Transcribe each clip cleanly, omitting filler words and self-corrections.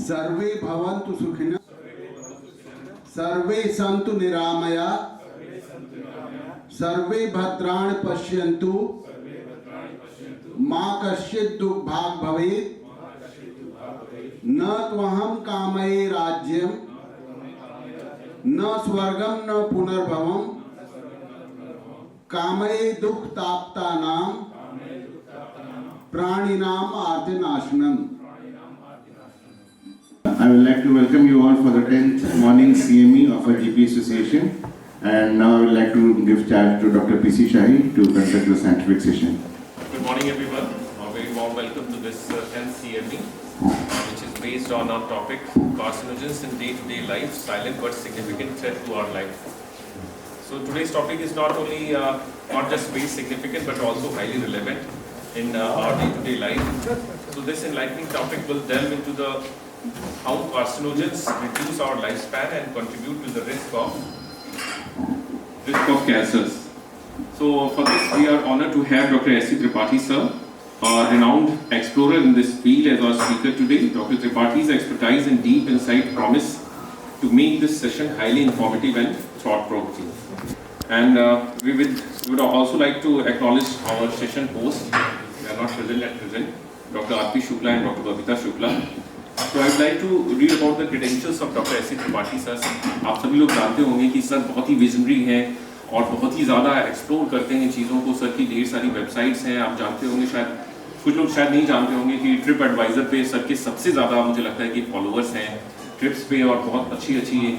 सर्वे भवन्तु सुखिनः सर्वे सन्तु निरामया सर्वे भद्राणि पश्यन्तु मा कश्चित् दुर्भाग् भवेत् न त्वहं कामये राज्यं न स्वर्गं न पुनर्भवं कामये दुःखताप्तानां प्राणिनां आर्तनाशनम्. I would like to welcome you all for the 10th morning CME of our GP Association, and now I would like to give charge to Dr. P.C. Shahi to conduct the scientific session. Good morning everyone, a very warm welcome to this 10th CME which is based on our topic carcinogens in day-to-day life, silent but significant threat to our life. So today's topic is not only not just very significant but also highly relevant in our day-to-day life. So this enlightening topic will delve into the how carcinogens reduce our lifespan and contribute to the risk of cancers. So for this we are honored to have Dr. S.C. Tripathi sir, a renowned explorer in this field, as our speaker today. Dr. Tripathi's expertise and deep insight promise to make this session highly informative and thought-provoking. And we would also like to acknowledge our session hosts. They are not present at present, Dr. R.P. Shukla and Dr. Babita Shukla. So I would like to read about the credentials of Dr. S.C. Tripathi sir. आप सभी लोग जानते होंगे कि sir बहुत ही visionary हैं और बहुत ही ज़्यादा एक्सप्लोर करते हैं चीज़ों को. सर की ढेर सारी वेबसाइट्स हैं, आप जानते होंगे, शायद कुछ लोग शायद नहीं जानते होंगे कि ट्रिप एडवाइज़र पे सर के सबसे ज़्यादा मुझे लगता है कि फॉलोअर्स हैं ट्रिप्स पे और बहुत अच्छी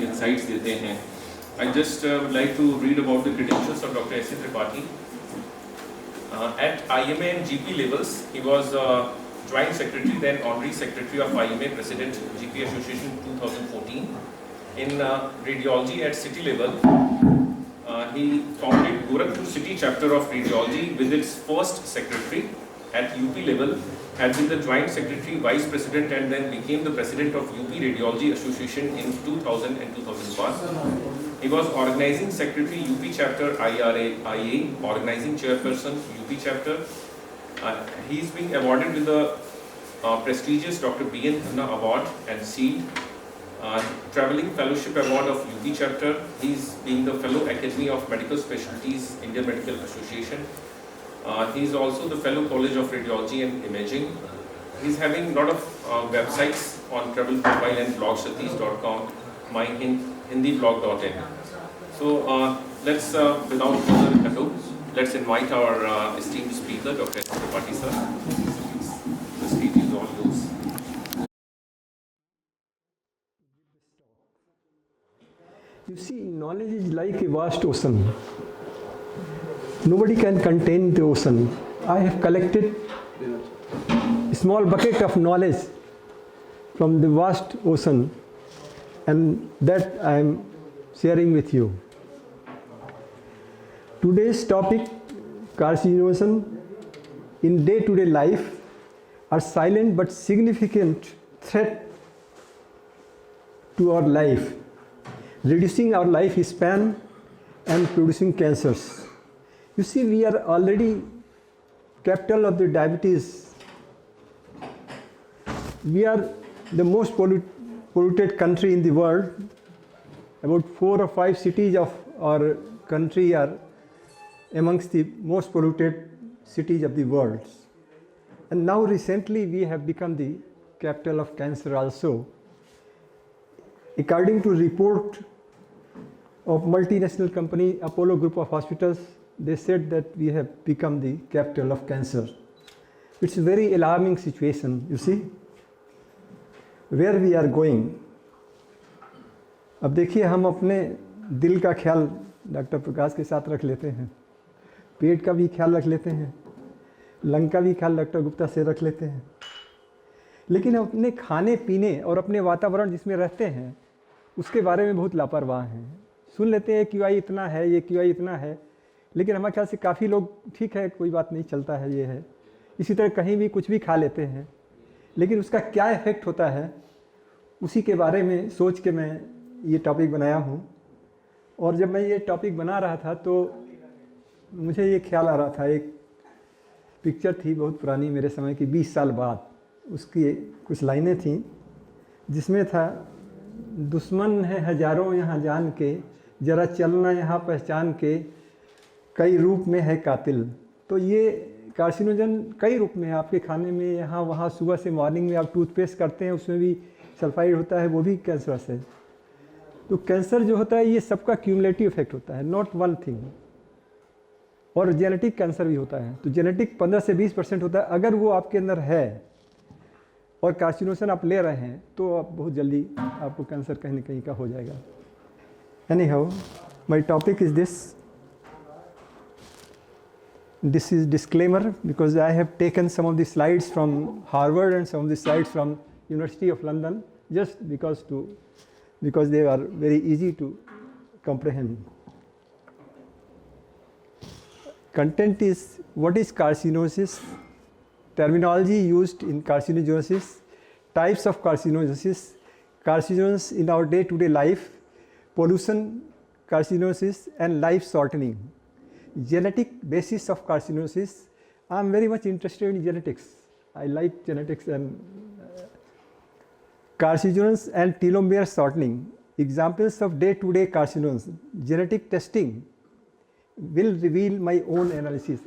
इंसाइट्स देते हैं. I just would like to read about the credentials of Dr. S.C. Tripathi. At IMA and GP levels, he was Joint Secretary, then Honorary Secretary of IMA, President GP Association 2014. In radiology at city level, he founded Gorakhpur City Chapter of Radiology with its first secretary. At UP level, had been the Joint Secretary, Vice President, and then became the President of UP Radiology Association in 2000 and 2001. He was Organizing Secretary, UP Chapter IRA-IA, Organizing Chairperson, UP Chapter. He is being awarded with the prestigious Dr. B.N. Khanna Award and Shield, Traveling Fellowship Award of UP Chapter. He is being the Fellow Academy of Medical Specialties, Indian Medical Association. He is also the Fellow College of Radiology and Imaging. He is having a lot of websites on travel profile and blog satish.com, myhindiblog.in. So let's, without further ado, let's invite our esteemed speaker, Dr. S.C. Tripathi sir. The stage is all yours. You see, knowledge is like a vast ocean. Nobody can contain the ocean. I have collected a small bucket of knowledge from the vast ocean, and that I am sharing with you. Today's topic, carcinogens in day-to-day life, are silent but significant threat to our life, reducing our lifespan and producing cancers. You see, we are already capital of the diabetes. We are the most polluted country in the world. About 4 or 5 cities of our country are amongst the most polluted cities of the world. And now recently we have become the capital of cancer also. According to report of multinational company Apollo Group of Hospitals, they said that we have become the capital of cancer. It's a very alarming situation, you see, where we are going. अब देखिए, हम अपने दिल का ख्याल doctor प्रकाश के साथ रख लेते हैं, पेट का भी ख्याल रख लेते हैं, लंग का भी ख्याल डॉक्टर गुप्ता से रख लेते हैं, लेकिन अपने खाने पीने और अपने वातावरण जिसमें रहते हैं उसके बारे में बहुत लापरवाह हैं. सुन लेते हैं QI इतना है, ये QI इतना है, लेकिन हमारे ख्याल से काफ़ी लोग ठीक है, कोई बात नहीं, चलता है, ये है. इसी तरह कहीं भी कुछ भी खा लेते हैं, लेकिन उसका क्या इफ़ेक्ट होता है उसी के बारे में सोच के मैं ये टॉपिक बनाया हूँ. और जब मैं ये टॉपिक बना रहा था तो मुझे ये ख्याल आ रहा था, एक पिक्चर थी बहुत पुरानी, मेरे समय की, 20 साल बाद, उसकी कुछ लाइनें थीं. जिसमें था दुश्मन है हजारों यहाँ जान के, जरा चलना यहाँ पहचान के, कई रूप में है कातिल। तो ये कार्सिनोजन कई रूप में है आपके खाने में, यहाँ वहाँ। सुबह से मॉर्निंग में आप टूथपेस्ट करते हैं उसमें भी सल्फाइड होता है, वो भी कैंसरस है। तो कैंसर जो होता है ये सबका क्यूमुलेटिव इफेक्ट होता है, नॉट वन थिंग। और जेनेटिक कैंसर भी होता है, तो जेनेटिक 15 से 20% होता है। अगर वो आपके अंदर है और कार्सिनोजन आप ले रहे हैं तो आप बहुत जल्दी आपको कैंसर कहीं ना कहीं का हो जाएगा। Any how, my topic is this. This is disclaimer because I have taken some of the slides from Harvard and some of the slides from University of London just because they are very easy to comprehend. Content is what is carcinosis, terminology used in carcinogenesis, types of carcinogenesis, carcinogens in our day-to-day life, pollution, carcinosis, and life shortening. Genetic basis of carcinosis. I am very much interested in genetics. I like genetics and carcinogens and telomere shortening. Examples of day-to-day carcinogens. Genetic testing will reveal my own analysis.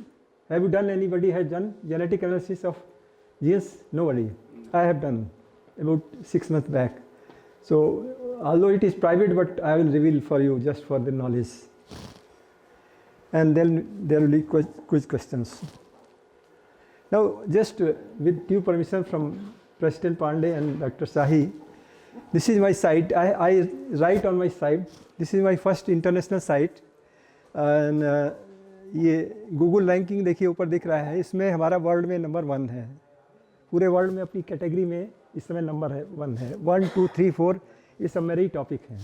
Have you done, anybody has done genetic analysis of genes? Nobody. I have done about 6 months back. So although it is private, but I will reveal for you just for the knowledge. And then there will be quiz questions. Now, just with due permission from President Pandey and Dr. Shahi, this is my site. I write on my site. This is my first international site. And ये Google ranking देखिए ऊपर दिख रहा है, इसमें हमारा world में number 1 है। पूरे वर्ल्ड में अपनी कैटेगरी में इस समय नंबर 1 है। 1, 2, 3, 4 ये सब मेरे ही टॉपिक हैं।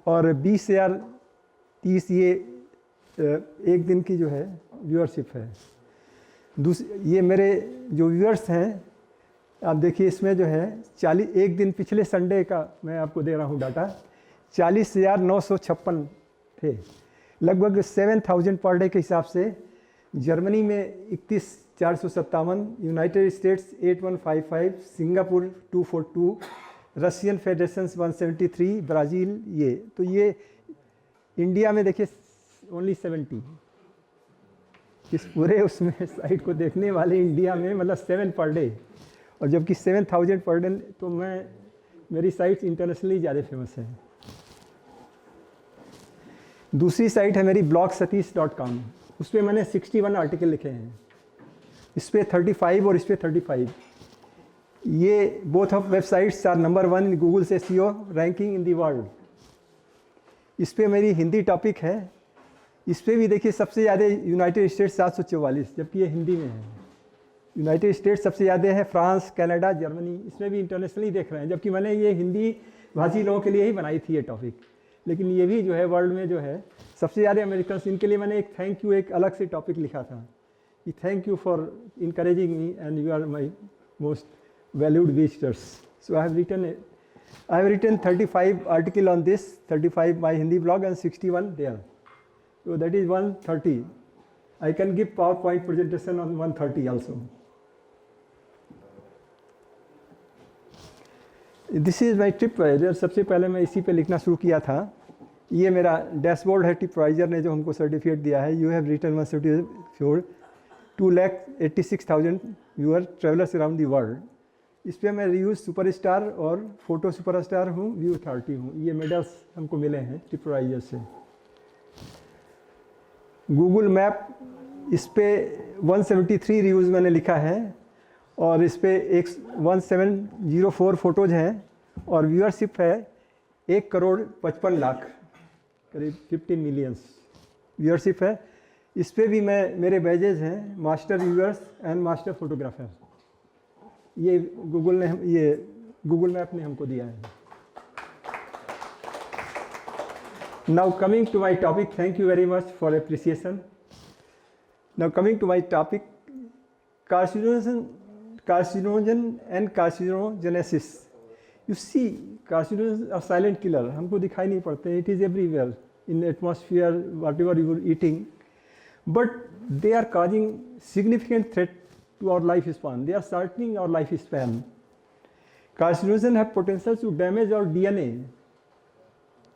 और 20,030 ये एक दिन की जो है व्यूअरशिप है। ये मेरे जो व्यूअर्स हैं आप देखिए, इसमें जो है 40, एक दिन पिछले संडे का मैं आपको दे रहा हूँ डाटा, 40,956 थे, लगभग 7,000 पर डे के हिसाब से। जर्मनी में 31,457, United states 8,155, Singapore 242, Russian federation 173, Brazil ये। तो ये इंडिया में देखिए ओनली 70। इस पूरे उसमें साइट को देखने वाले इंडिया में मतलब 7 पर डे, और जबकि 7,000 पर डे, तो मेरी साइट इंटरनेशनली ज़्यादा फेमस है। दूसरी साइट है मेरी blogsatish.com, उस पर मैंने 61 आर्टिकल लिखे हैं, इस पर 35 और इस पर 35। ये both of websites are number 1 in Google से SEO ranking in the world. इस पर मेरी हिंदी टॉपिक है, इस पर भी देखिए सबसे ज़्यादा यूनाइटेड स्टेट्स 744, जबकि ये हिंदी में है। यूनाइटेड स्टेट्स सबसे ज़्यादा है, फ्रांस, कनाडा, जर्मनी, इसमें भी इंटरनेशनली देख रहे हैं, जबकि मैंने ये हिंदी भाषी लोगों के लिए ही बनाई थी ये टॉपिक। लेकिन ये भी जो है वर्ल्ड में जो है सबसे ज़्यादा अमेरिकन, इनके लिए मैंने एक थैंक यू, एक अलग से टॉपिक लिखा था कि thank you for encouraging me and you are my most valued visitors. So I have written 35 article on this, 35 my Hindi blog and 61 there. So that is 130. I can give PowerPoint presentation on 130 also. This is my TripAdvisor. सबसे पहले मैं इसी पे लिखना शुरू किया था। ये मेरा डैशबोर्ड है, TripAdvisor ने जो हमको सर्टिफिकेट दिया है। You have written 174, 2,86,000 viewer travellers around the world. इस पर मैं रिव्यूज सुपरस्टार और फोटो सुपरस्टार हूँ, व्यू अथॉरिटी हूँ। ये मेडल्स हमको मिले हैं TripAdvisor से। गूगल मैप, इस पे 173 रिव्यूज़ मैंने लिखा है, और इस पे 1704 फोटोज़ हैं, और व्यूअरशिप है 1,55,00,000, करीब 15 मिलियंस व्यूअरशिप है। इस पे भी मेरे बैजेज हैं, master viewers and master photographer. ये गूगल मैप ने हमको दिया है। Now coming to my topic, thank you very much for appreciation. Now coming to my topic, carcinogen and carcinogenesis. You see, carcinogens are silent killer. हमको दिखाई नहीं पड़ते. It is everywhere in the atmosphere, whatever you are eating, but they are causing significant threat to our lifespan. They are shortening our lifespan. Carcinogen have potential to damage और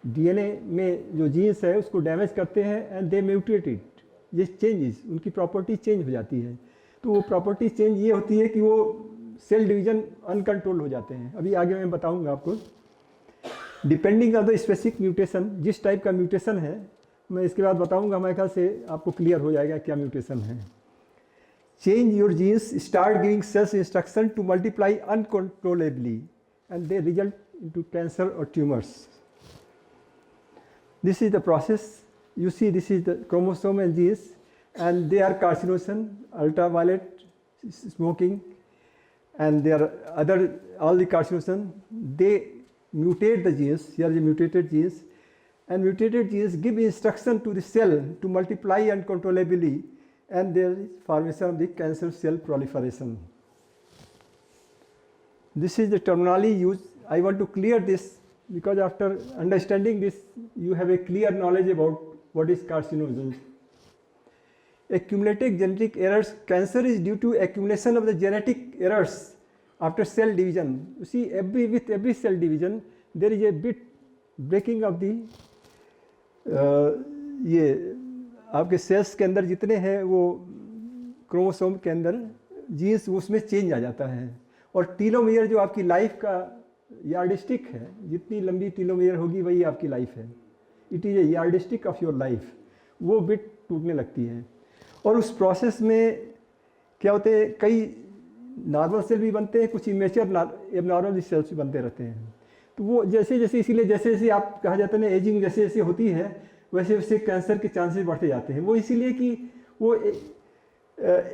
DNA में जो genes है उसको damage करते हैं and they mutate it, ये changes उनकी property change हो जाती है। तो वो प्रॉपर्टी चेंज ये होती है कि वो सेल डिवीजन अनकंट्रोल हो जाते हैं। अभी आगे मैं बताऊंगा आपको। Depending on the specific mutation, जिस टाइप का म्यूटेशन है मैं इसके बाद बताऊंगा, मेरे ख्याल से आपको क्लियर हो जाएगा क्या म्यूटेशन है। Change your genes start giving cells instruction to multiply uncontrollably and they result into cancer और tumours. This is the process. You see, this is the chromosome and genes, and they are carcinogen, ultraviolet, smoking, and there are other all the carcinogen. They mutate the genes. Here are the mutated genes, and mutated genes give instruction to the cell to multiply uncontrollably, and there is formation of the cancer cell proliferation. This is the terminology used. I want to clear this, because after understanding this, you have a clear knowledge about what is carcinogens. Accumulated genetic errors. Cancer is due to accumulation of the genetic errors after cell division. You see, with every cell division, there is a bit breaking of the ये आपके sales के अंदर जितने हैं वो chromosome के अंदर jeans उसमें चेंज आ जाता है। और टीलोमियर जो आपकी लाइफ का यार्डिस्टिक है, जितनी लंबी टीलोमियर होगी वही आपकी लाइफ है। It is a yardstick of your life. वो बिट टूटने लगती है और उस प्रोसेस में क्या होते हैं, कई नॉर्मल सेल भी बनते हैं, कुछ इमेच्योर एबनॉर्मल सेल्स भी बनते रहते हैं। तो वो जैसे जैसे इसीलिए जैसे जैसे आप कहा जाता है ना, एजिंग जैसे जैसे होती है वैसे वैसे कैंसर के चांसेस बढ़ते जाते हैं। वो इसीलिए कि वो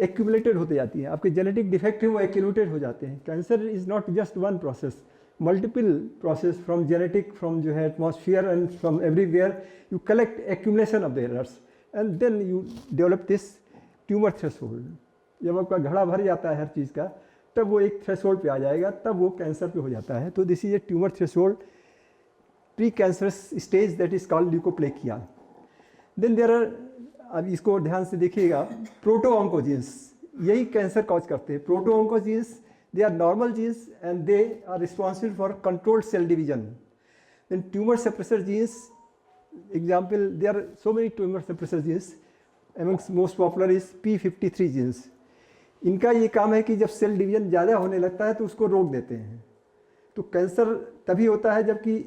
एक्यूमुलेटेड होते जाती हैं, आपके जेनेटिक डिफेक्ट है वो एक्यूमुलेटेड हो जाते हैं। Cancer is not just one process, multiple process from genetic, from जो है atmosphere and from everywhere you collect accumulation of the errors and then you develop this tumour threshold. जब आपका घड़ा भर जाता है हर चीज़ का, तब वो एक थ्रेशोल्ड पे आ जाएगा, तब वो कैंसर पे हो जाता है। तो this is a tumour threshold pre cancerous stage that is called leukoplakia. Then there are, अब इसको ध्यान से देखिएगा, प्रोटोऑन्कोजीन्स यही कैंसर कॉज करते हैं। प्रोटोऑन्कोजीन्स they are normal genes and they are responsible for controlled cell division. Then tumor suppressor genes, example, there are so many tumor suppressor genes, amongst most popular is p53 genes. इनका ये काम है कि जब cell division ज़्यादा होने लगता है तो उसको रोक देते हैं। तो कैंसर तभी होता है जबकि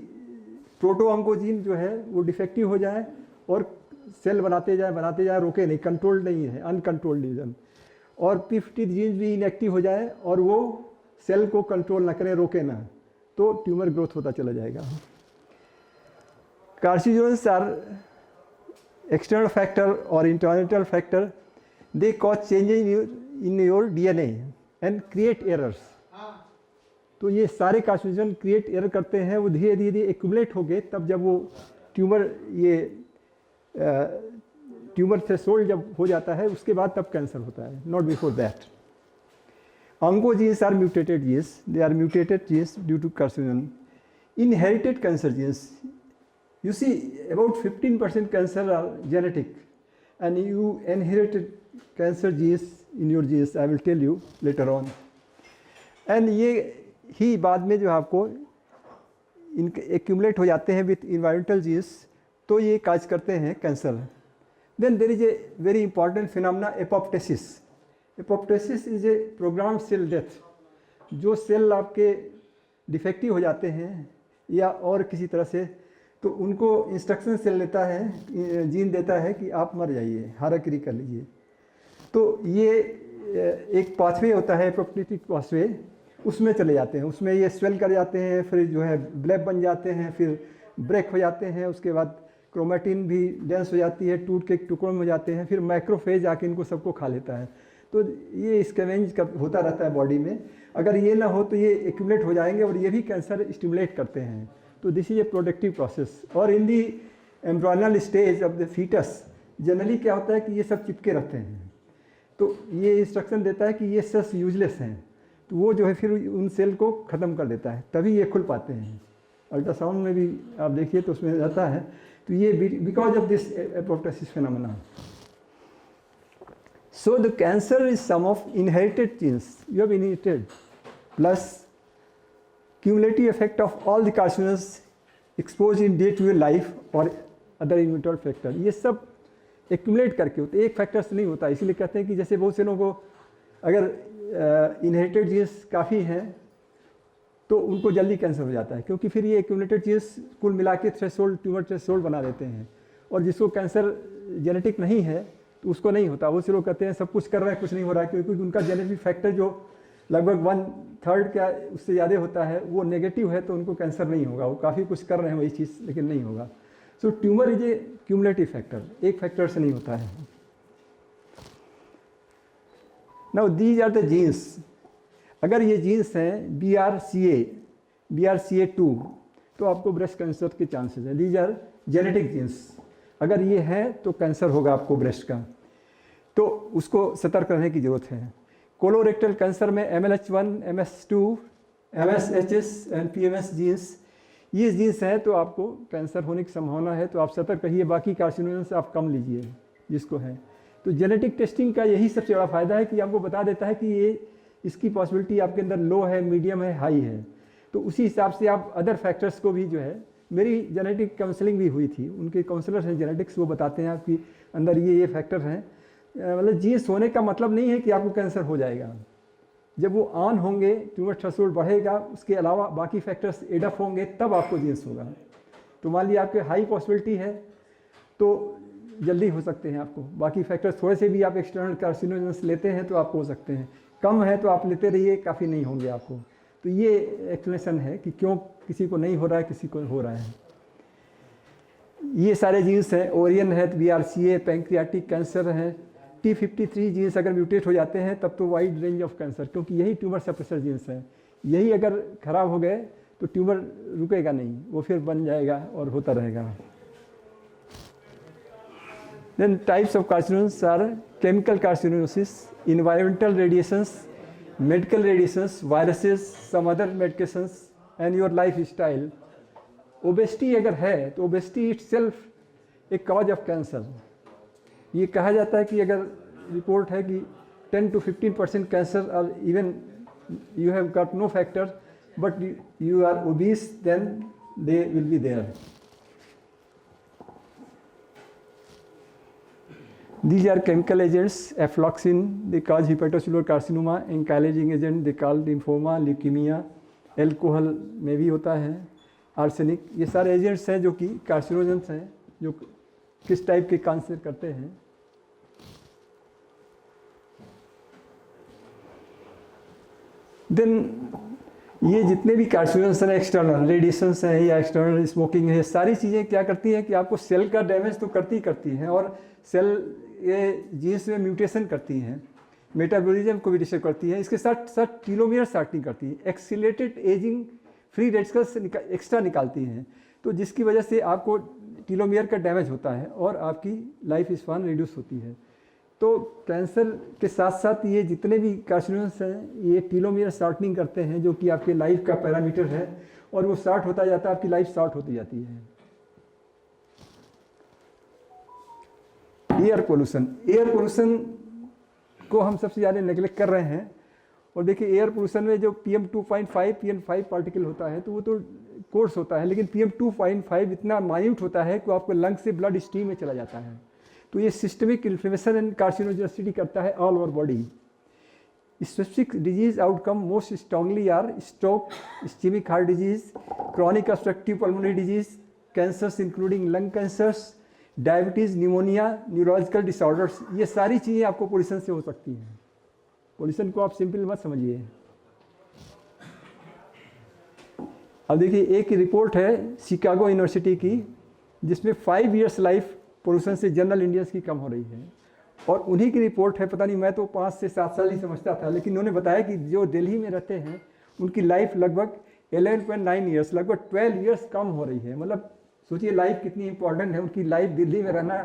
प्रोटोऑन्कोजीन जो है वो डिफेक्टिव हो जाए और सेल बनाते जाए, रोके नहीं, कंट्रोल्ड नहीं है, अनकंट्रोल्ड डिवीजन। और p50 जीन्स भी इनएक्टिव हो जाए और वो सेल को कंट्रोल ना करें, रोके ना, तो ट्यूमर ग्रोथ होता चला जाएगा। कार्सिनोजेंस आर एक्सटर्नल फैक्टर और internal factor, they cause changes in your DNA and create errors. तो ये सारे कार्सिनोजन क्रिएट एरर करते हैं, वो धीरे धीरे एक्यूमुलेट हो गए, तब जब वो ट्यूमर थ्रेशोल्ड जब हो जाता है उसके बाद तब कैंसर होता है, not before that. Oncogenes are mutated genes, they are mutated genes due to carcinogen. Inherited cancer genes, you see about 15% cancer are genetic and you inherited cancer genes in your genes, I will tell you later on. and ये ही बाद में जो आपको इनके accumulate हो जाते हैं with environmental jeans, तो ये काज करते हैं cancer. Then there is a very important phenomena apoptosis. Apoptosis is a programmed cell death. जो सेल आपके डिफेक्टिव हो जाते हैं या और किसी तरह से, तो उनको इंस्ट्रक्शन सेल लेता है, जीन देता है कि आप मर जाइए, हाराकिरी कर लीजिए। तो ये एक पाथवे होता है, एपोप्टोटिक पाथवे, उसमें चले जाते हैं, उसमें ये स्वेल कर जाते हैं, फिर जो है ब्लैक बन जाते हैं, फिर ब्रेक हो जाते हैं, उसके बाद क्रोमेटिन भी डेंस हो जाती है, टूट के टुकड़ों में हो जाते हैं, फिर माइक्रोफेज आके इनको सबको खा लेता है। तो ये स्कैवेंज होता रहता है बॉडी में। अगर ये ना हो तो ये एक्यूमुलेट हो जाएंगे और ये भी कैंसर स्टिमुलेट करते हैं। तो this is a productive process. और in the embryonal stage of the foetus generally क्या होता है कि ये सब चिपके रहते हैं, तो ये इंस्ट्रक्शन देता है कि ये सेल्स यूजलेस हैं, तो वो जो है फिर उन सेल को ख़त्म कर देता है, तभी ये खुल पाते हैं। अल्ट्रासाउंड में भी आप देखिए तो उसमें रहता है। तो ये because of this apoptosis phenomena. So the cancer is some of inherited genes you have inherited plus cumulative effect of all the carcinogens exposed in day to day life और अदर इन्विटल फैक्टर, ये सब accumulate करके होते, एक factor से नहीं होता। इसीलिए कहते हैं कि जैसे बहुत से लोगों को अगर इनहेरिटेड जीन्स काफ़ी हैं तो उनको जल्दी कैंसर हो जाता है, क्योंकि फिर ये एक्यूमुलेटेड जीन्स कुल मिला के थ्रेशोल्ड, ट्यूमर थ्रेशोल्ड बना देते हैं। और जिसको कैंसर जेनेटिक नहीं है तो उसको नहीं होता। वो से लोग कहते हैं सब कुछ कर रहे हैं, कुछ नहीं हो रहा है, क्योंकि उनका जेनेटिक फैक्टर जो लगभग 1/3 का उससे ज़्यादा होता है वो नेगेटिव है, तो उनको कैंसर नहीं होगा। वो काफ़ी कुछ कर रहे हैं वही चीज़, लेकिन नहीं होगा। So tumour is a cumulative factor, एक फैक्टर से नहीं होता है। Now these are the genes. अगर ये जीन्स हैं BRCA2 तो आपको ब्रेस्ट कैंसर के चांसेस हैं। These are genetic genes. अगर ये हैं तो कैंसर होगा आपको ब्रेस्ट का, तो उसको सतर्क रहने की ज़रूरत है। कोलोरेक्टल कैंसर में MLH1, MS2, MSHS and PMS genes, ये जीन्स हैं तो आपको कैंसर होने की संभावना है, तो आप सतर्क रहिए। बाकी कार्सिनोजेंस आप कम लीजिए जिसको है। तो जेनेटिक टेस्टिंग का यही सबसे बड़ा फ़ायदा है कि आपको बता देता है कि ये इसकी पॉसिबिलिटी आपके अंदर लो है, मीडियम है, हाई है। तो उसी हिसाब से आप अदर फैक्टर्स को भी जो है, मेरी जेनेटिक काउंसलिंग भी हुई थी, उनके काउंसलर्स हैं जेनेटिक्स, वो बताते हैं आपकी अंदर ये फैक्टर हैं। मतलब जीन्स होने का मतलब नहीं है कि आपको कैंसर हो जाएगा। जब वो ऑन होंगे, ट्यूमर थ्रेशोल्ड बढ़ेगा, उसके अलावा बाकी फैक्टर्स एडअप होंगे, तब आपको जीन्स होगा। तो मान लीजिए आपके हाई पॉसिबिलिटी है तो जल्दी हो सकते हैं आपको। बाकी फैक्टर्स थोड़े से भी आप एक्सटर्नल कार्सिनोजेंस लेते हैं तो आपको हो सकते हैं। कम है तो आप लेते रहिए, काफ़ी नहीं होंगे आपको। तो ये एक्सप्लेनेशन है कि क्यों किसी को नहीं हो रहा है, किसी को हो रहा है। ये सारे जीन्स हैं। ओरियन है, BRCA, पैंक्रियाटिक कैंसर है। T53 जीन्स अगर म्यूटेट हो जाते हैं तब तो वाइड रेंज ऑफ कैंसर, क्योंकि यही ट्यूमर सप्रेसर जीन्स हैं। यही अगर ख़राब हो गए तो ट्यूमर रुकेगा नहीं, वो फिर बन जाएगा और होता रहेगा। Then types of carcinogens are chemical carcinosis, environmental radiations, medical radiations, viruses, some other medications and your lifestyle. Obesity अगर है तो ओबेसिटी इटसेल्फ एक कॉज ऑफ कैंसर। ये कहा जाता है कि अगर रिपोर्ट है कि 10 to 15% कैंसर, और even you have got no factor but you are obese, then they will be there. These are chemical agents. Afloxacin, they cause hepatocellular carcinoma. Ankylosing agent, they call lymphoma, leukemia. Alcohol में भी होता है, arsenic. ये सारे agents हैं जो कि carcinogens हैं, जो किस टाइप के कैंसर करते हैं। देन ये जितने भी कार्सिनोजेंस हैं, एक्सटर्नल रेडिएशंस हैं या एक्सटर्नल स्मोकिंग है, सारी चीज़ें क्या करती हैं कि आपको सेल का डैमेज तो करती हैं, और सेल ये जीन्स में म्यूटेशन करती हैं, मेटाबॉलिज्म को भी डिस्टर्ब करती हैं। इसके साथ साथ टीलोमियर शॉर्टनिंग करती है, accelerated ageing, free radicals extra निकालती हैं, तो जिसकी वजह से आपको टीलोमियर का डैमेज होता है और आपकी लाइफ स्पान रिड्यूस होती है। तो कैंसर के साथ साथ ये जितने भी कार्सिनोजेंस हैं ये टीलोमियर शॉर्टनिंग करते हैं, जो कि आपके लाइफ का पैरामीटर है, और वो शॉर्ट होता जाता है, आपकी लाइफ शॉर्ट होती जाती है। एयर पोल्यूशन को हम सबसे ज़्यादा नेगलेक्ट कर रहे हैं। और देखिए एयर पोल्यूशन में जो PM2.5 PM5 पार्टिकल होता है तो वो तो कोर्स होता है, लेकिन PM2.5 इतना माइन्यूट होता है कि आपको लंग से ब्लड स्ट्रीम में चला जाता है। तो ये सिस्टमिक इन्फ्लेमेशन एंड कार्सिनोजेनिसिटी करता है all over body. Specific disease outcome most strongly are stroke, ischaemic heart disease, chronic obstructive pulmonary disease, cancers including lung cancers, diabetes, pneumonia, neurological disorders. ये सारी चीज़ें आपको पोल्यूशन से हो सकती हैं। पोल्यूशन को आप सिंपल मत समझिए। अब देखिए एक रिपोर्ट है शिकागो यूनिवर्सिटी की, जिसमें 5 years लाइफ पोल्यूशन से जनरल इंडियंस की कम हो रही है, और उन्हीं की रिपोर्ट है। पता नहीं, मैं तो 5 से 7 साल ही समझता था, लेकिन उन्होंने बताया कि जो दिल्ली में रहते हैं उनकी लाइफ लगभग 11.9 years, लगभग 12 years कम हो रही है। मतलब सोचिए लाइफ कितनी इंपॉर्टेंट है। उनकी लाइफ दिल्ली में रहना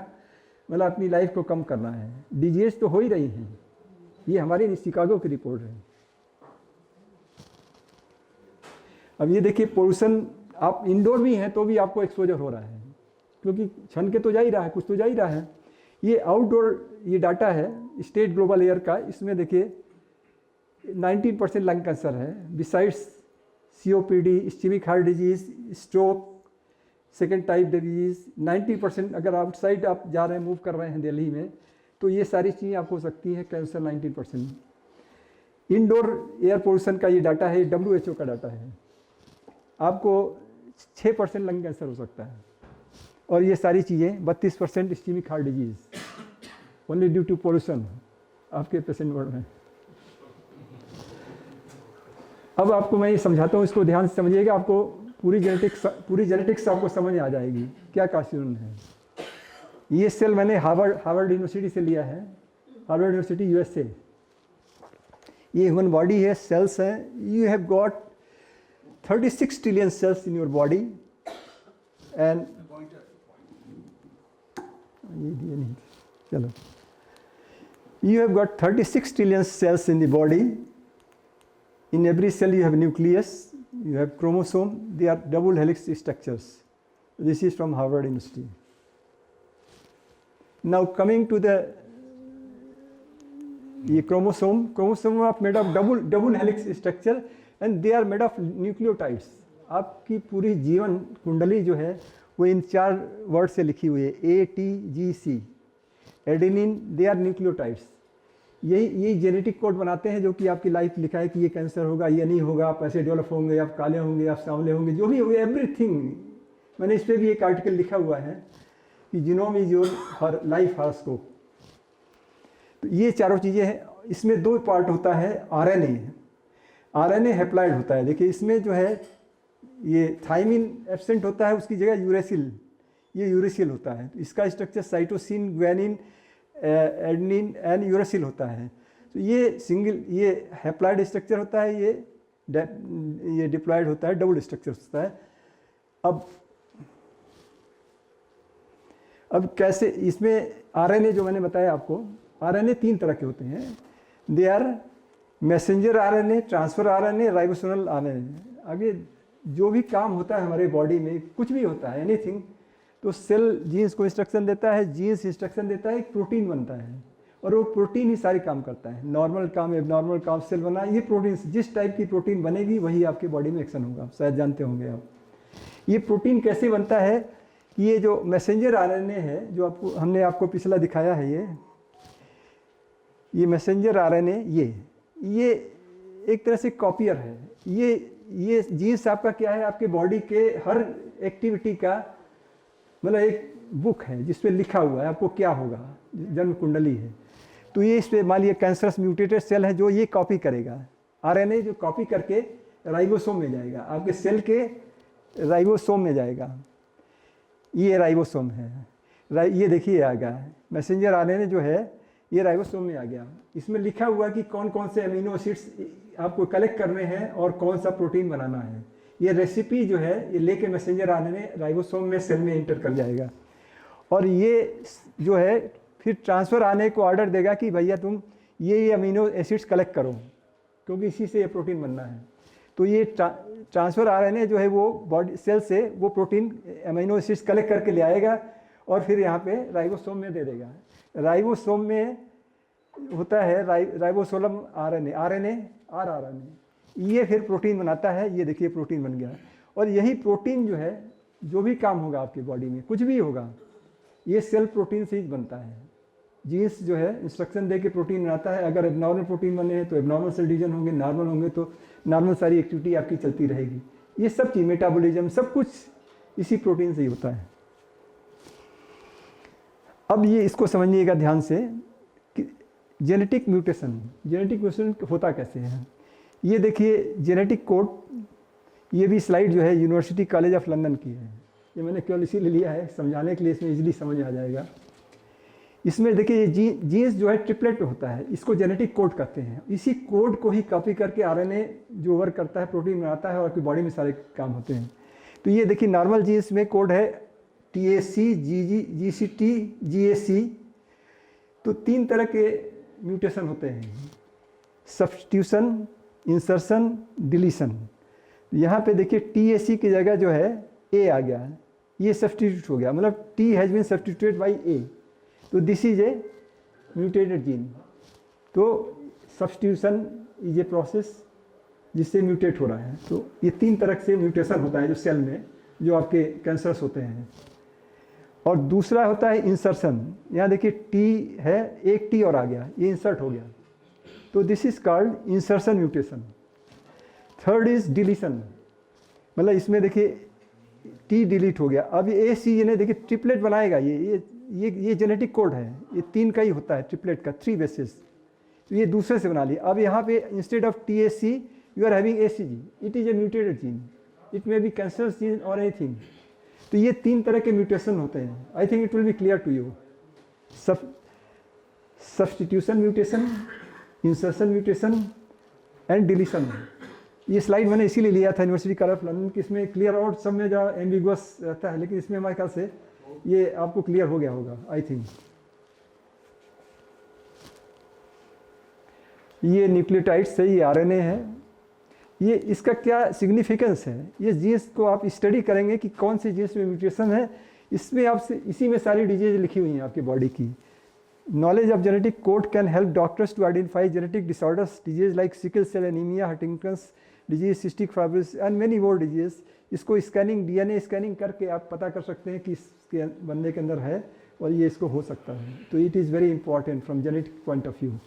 मतलब अपनी लाइफ को कम करना है। डिजीज तो हो ही रही हैं। ये हमारी शिकागो की रिपोर्ट है। अब ये देखिए पोल्यूशन, आप इंडोर भी हैं तो भी आपको एक्सपोजर हो रहा है, क्योंकि छन के तो जा ही रहा है, कुछ तो जा ही रहा है। ये आउटडोर ये डाटा है स्टेट ग्लोबल एयर का। इसमें देखिए 19% लंग कैंसर है, besides COPD, ischaemic heart disease, stroke, second type disease, 90% अगर आउटसाइड आप जा रहे हैं, मूव कर रहे हैं दिल्ली में, तो ये सारी चीज़ें आपको हो सकती हैं। कैंसर 19%। इंडोर एयर पोल्यूशन का ये डाटा है, WHO का डाटा है। आपको 6% लंग कैंसर हो सकता है। और ये सारी चीज़ें 32% ischaemic heart disease only due to pollution, आपके पेशेंट बढ़ रहे हैं। अब आपको मैं ये समझाता हूँ, इसको ध्यान से समझिएगा, आपको पूरी जेनेटिक्स आपको समझ में आ जाएगी क्या कार्सिनोजन है। ये सेल मैंने हार्वर्ड यूनिवर्सिटी से लिया है, हार्वर्ड यूनिवर्सिटी USA। ये ह्यूमन बॉडी है, सेल्स हैं। You have got 36 trillion cells in your body and ये दिए नहीं, चलो। You have got 36 trillion cells in the body. In every cell you have nucleus, you have chromosome, they are double helix structures. This is from Harvard University. Now coming to the chromosome are made of double helix structure and they are made of nucleotides. आपकी पूरी जीवन कुंडली जो है वो इन 4 word से लिखी हुई है, ATGC, adenine, they are nucleotides. यही जेनेटिक कोड बनाते हैं जो कि आपकी लाइफ लिखा है कि ये कैंसर होगा, ये नहीं होगा, आप ऐसे डेवलप होंगे, आप काले होंगे, आप सांवले होंगे, जो भी होंगे, एवरीथिंग। मैंने इस पर भी एक आर्टिकल लिखा हुआ है कि genome is your life horoscope. तो ये चारों चीज़ें हैं। इसमें 2 पार्ट होता है, RNA हैप्लॉइड होता है। देखिए इसमें जो है ये थाइमिन एब्सेंट होता है, उसकी जगह यूरेसिल होता है। तो इसका structure cytosine, guanine, adenine and uracil होता है। तो ये हैप्लॉइड स्ट्रक्चर होता है, ये डिप्लॉइड होता है, डबल स्ट्रक्चर होता है। अब कैसे इसमें RNA जो मैंने बताया आपको, RNA 3 तरह के होते हैं। They are messenger RNA, transfer RNA, ribosomal RNA। आगे जो भी काम होता है हमारे बॉडी में, कुछ भी होता है, एनीथिंग, तो सेल जीन्स को इंस्ट्रक्शन देता है, जीन्स इंस्ट्रक्शन देता है, एक प्रोटीन बनता है और वो प्रोटीन ही सारे काम करता है। नॉर्मल काम, एबनॉर्मल काम, सेल बना, ये प्रोटीन, जिस टाइप की प्रोटीन बनेगी वही आपके बॉडी में एक्शन होगा। शायद जानते होंगे आप। ये प्रोटीन कैसे बनता है कि ये जो मैसेंजर RNA है, जो हमने आपको पिछला दिखाया है, ये मैसेंजर RNA, ये एक तरह से कॉपियर है। ये जीन्स आपका क्या है, आपके बॉडी के हर एक्टिविटी का मतलब एक बुक है जिसपे लिखा हुआ है आपको क्या होगा, जन्म कुंडली है। तो ये इस पर मान लीजिए कैंसरस म्यूटेटेड सेल है जो ये कॉपी करेगा, RNA जो कॉपी करके राइबोसोम में जाएगा, आपके सेल के राइबोसोम में जाएगा। ये राइबोसोम है, ये देखिए आ गया मैसेंजर RNA जो है, ये राइबोसोम में आ गया। इसमें लिखा हुआ कि कौन कौन से अमीनो एसिड्स आपको कलेक्ट करने हैं और कौन सा प्रोटीन बनाना है। ये रेसिपी जो है ये लेके मैसेंजर RNA राइबोसोम में सेल में इंटर कर जाएगा और ये जो है फिर ट्रांसफ़र आने को ऑर्डर देगा कि भैया तुम ये अमीनो एसिड्स कलेक्ट करो, क्योंकि इसी से ये प्रोटीन बनना है। तो ये ट्रांसफ़र RNA जो है वो बॉडी सेल से वो प्रोटीन अमीनो एसिड्स कलेक्ट करके ले आएगा और फिर यहाँ पे राइबोसोम में दे देगा। राइबोसोम में होता है राइबोसोलम RNA, ये फिर प्रोटीन बनाता है। ये देखिए प्रोटीन बन गया और यही प्रोटीन जो है जो भी काम होगा आपकी बॉडी में, कुछ भी होगा, ये सेल प्रोटीन से ही बनता है। जीन्स जो है इंस्ट्रक्शन दे के प्रोटीन बनाता है। अगर एबनॉर्मल प्रोटीन बने हैं तो एबनॉर्मल सेल डिवीजन होंगे, नॉर्मल होंगे तो नॉर्मल सारी एक्टिविटी आपकी चलती रहेगी। ये सब चीज़ मेटाबॉलिज्म सब कुछ इसी प्रोटीन से ही होता है। अब ये इसको समझिएगा ध्यान से कि जेनेटिक म्यूटेशन होता कैसे है। ये देखिए जेनेटिक कोड, ये भी स्लाइड जो है यूनिवर्सिटी कॉलेज ऑफ लंदन की है। ये मैंने केवल इसीलिए लिया है समझाने के लिए, इसमें इजीली समझ आ जाएगा। इसमें देखिए ये जीन्स जो है ट्रिपलेट होता है, इसको जेनेटिक कोड कहते हैं। इसी कोड को ही कॉपी करके RNA जो वर्क करता है प्रोटीन बनाता है और आपकी बॉडी में सारे काम होते हैं। तो ये देखिए नॉर्मल जीन्स में कोड है TAC, GCT, GAC। तो 3 तरह के म्यूटेशन होते हैं, सब्स्टिट्यूशन, इंसर्शन, डिलीशन। यहाँ पे देखिए TAC की जगह जो है A आ गया, ये सब्स्टिट्यूट हो गया, मतलब T has been substituted by A। तो this is a mutated gene. तो सब्स्टिट्यूशन इज ए प्रोसेस जिससे म्यूटेट हो रहा है। तो ये 3 तरह से म्यूटेशन होता है जो सेल में, जो आपके कैंसर्स होते हैं। और दूसरा होता है इंसर्शन। यहाँ देखिए टी है, एक टी और आ गया, ये इंसर्ट हो गया, तो this is called insertion mutation. Third is deletion, मतलब इसमें देखिए टी डिलीट हो गया। अब ये सी ने देखिए ट्रिपलेट बनाएगा, ये जेनेटिक कोड है, ये 3 का ही होता है, ट्रिपलेट का 3 बेसिस। तो ये दूसरे से बना लिया। अब यहाँ पे instead of T A C you are having A C G, it is a mutated gene, it may be cancer gene और एनीथिंग। तो ये 3 तरह के म्यूटेशन होते हैं। I think it will be clear to you. Substitution mutation, insertion mutation and deletion. ये slide मैंने इसीलिए लिया था यूनिवर्सिटी कॉलेज ऑफ लंदन कि इसमें क्लियर आउट, सब में जहाँ एम्बिगुअस रहता है, लेकिन इसमें हमारे ख्याल से ये आपको क्लियर हो गया होगा आई थिंक। ये न्यूक्लियोटाइड्स है, ये आरएनए है। ये इसका क्या सिग्निफिकेंस है, ये जीन्स को आप स्टडी करेंगे कि कौन से जीन्स में म्यूटेशन है। इसमें आपसे इसी में सारी डिजीज लिखी हुई हैं आपकी बॉडी की। Knowledge of genetic code can help doctors to identify genetic disorders, disease like sickle cell anaemia, Huntington's disease, cystic fibrosis and many more disease. इसको स्कैनिंग, डीएनए स्कैनिंग करके आप पता कर सकते हैं कि इसके बंदे के अंदर है और ये इसको हो सकता है। तो it is very important from genetic point of view.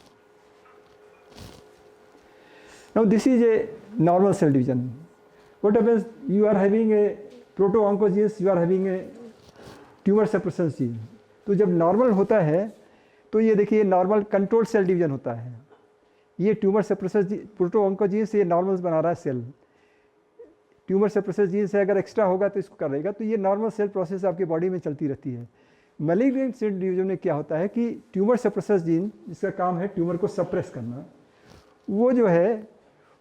Now this is a normal cell division. What happens? You are having a proto-oncogenes, you are having a tumor suppressor gene. तो जब नॉर्मल होता है तो ये देखिए normal control cell division होता है। ये ट्यूमर सप्रेसर प्रोटो-ऑन्कोजीन्स ये नॉर्मल्स बना रहा है सेल। ट्यूमर सप्रेसर जीन से अगर एक्स्ट्रा होगा तो इसको करेगा। तो ये नॉर्मल सेल प्रोसेस आपकी बॉडी में चलती रहती है। मैलिग्नेंट सेल डिवीजन में क्या होता है कि ट्यूमर सप्रेसर जीन, जिसका काम है ट्यूमर को सप्रेस करना, वो जो है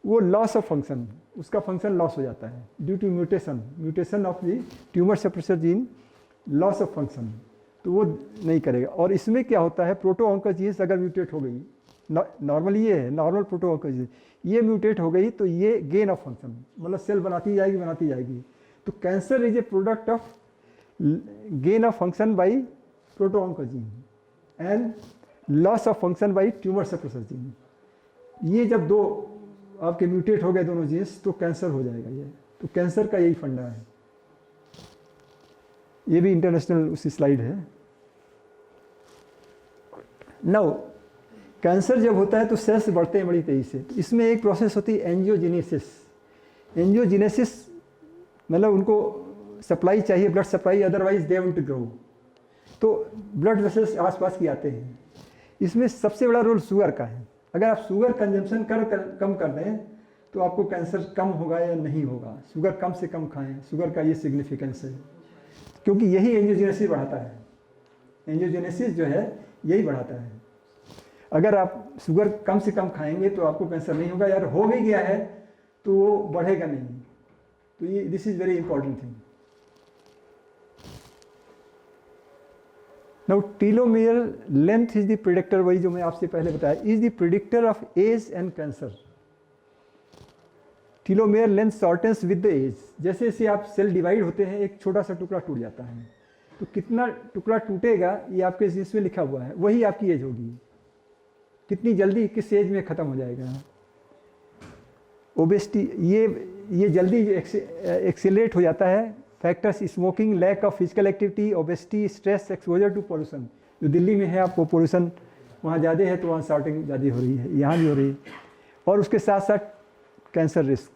वो लॉस ऑफ फंक्शन, उसका फंक्शन लॉस हो जाता है due to mutation of the tumour suppressor gene, loss of function, तो वो नहीं करेगा। और इसमें क्या होता है, प्रोटो-ऑन्कोजीन्स अगर म्यूटेट हो गई, नॉर्मल ये है नॉर्मल प्रोटो-ऑन्कोजीन्स, ये म्यूटेट हो गई तो ये गेन ऑफ फंक्शन, मतलब सेल बनाती जाएगी। तो cancer is a product of gain of function by proto-oncogene and loss of function by tumour suppressor gene. ये जब दो आपके म्यूटेट हो गए दोनों जीन्स तो कैंसर हो जाएगा ये। तो कैंसर का यही फंडा है। ये भी इंटरनेशनल उसी स्लाइड है। नाउ कैंसर जब होता है तो सेल्स बढ़ते हैं बड़ी तेजी से। तो इसमें एक प्रोसेस होती है एंजियोजेनेसिस। एंजियोजेनेसिस मतलब उनको सप्लाई चाहिए, blood supply, otherwise they won't grow. तो ब्लड वेसल्स आसपास की आते हैं। इसमें सबसे बड़ा रोल शुगर का है। अगर आप शुगर कंजम्पशन कम कर दें तो आपको कैंसर कम होगा या नहीं होगा। शुगर कम से कम खाएं, शुगर का ये सिग्निफिकेंस है, क्योंकि यही एंजियोजेनेसिस बढ़ाता है। एंजियोजेनेसिस जो है यही बढ़ाता है। अगर आप शुगर कम से कम खाएंगे तो आपको कैंसर नहीं होगा, यार हो भी गया है तो वो बढ़ेगा नहीं। तो ये this is very important thing. Now telomere length is the predictor, वही जो मैं आपसे पहले बताया, is the predictor of age and cancer. Telomere length shortens with the age. जैसे जैसे आप सेल डिवाइड होते हैं एक छोटा सा टुकड़ा टूट जाता है, तो कितना टुकड़ा टूटेगा ये आपके इसमें लिखा हुआ है, वही आपकी एज होगी। कितनी जल्दी किस एज में ख़त्म हो जाएगा। ओबेसिटी ये जल्दी एक्सेलरेट हो जाता है। Factors smoking, lack of physical activity, obesity, stress, exposure to pollution. जो दिल्ली में है आपको पोल्यूशन वहाँ ज़्यादा है तो वहाँ शॉर्टिंग ज़्यादा हो रही है, यहाँ भी हो रही है। और उसके साथ साथ कैंसर रिस्क।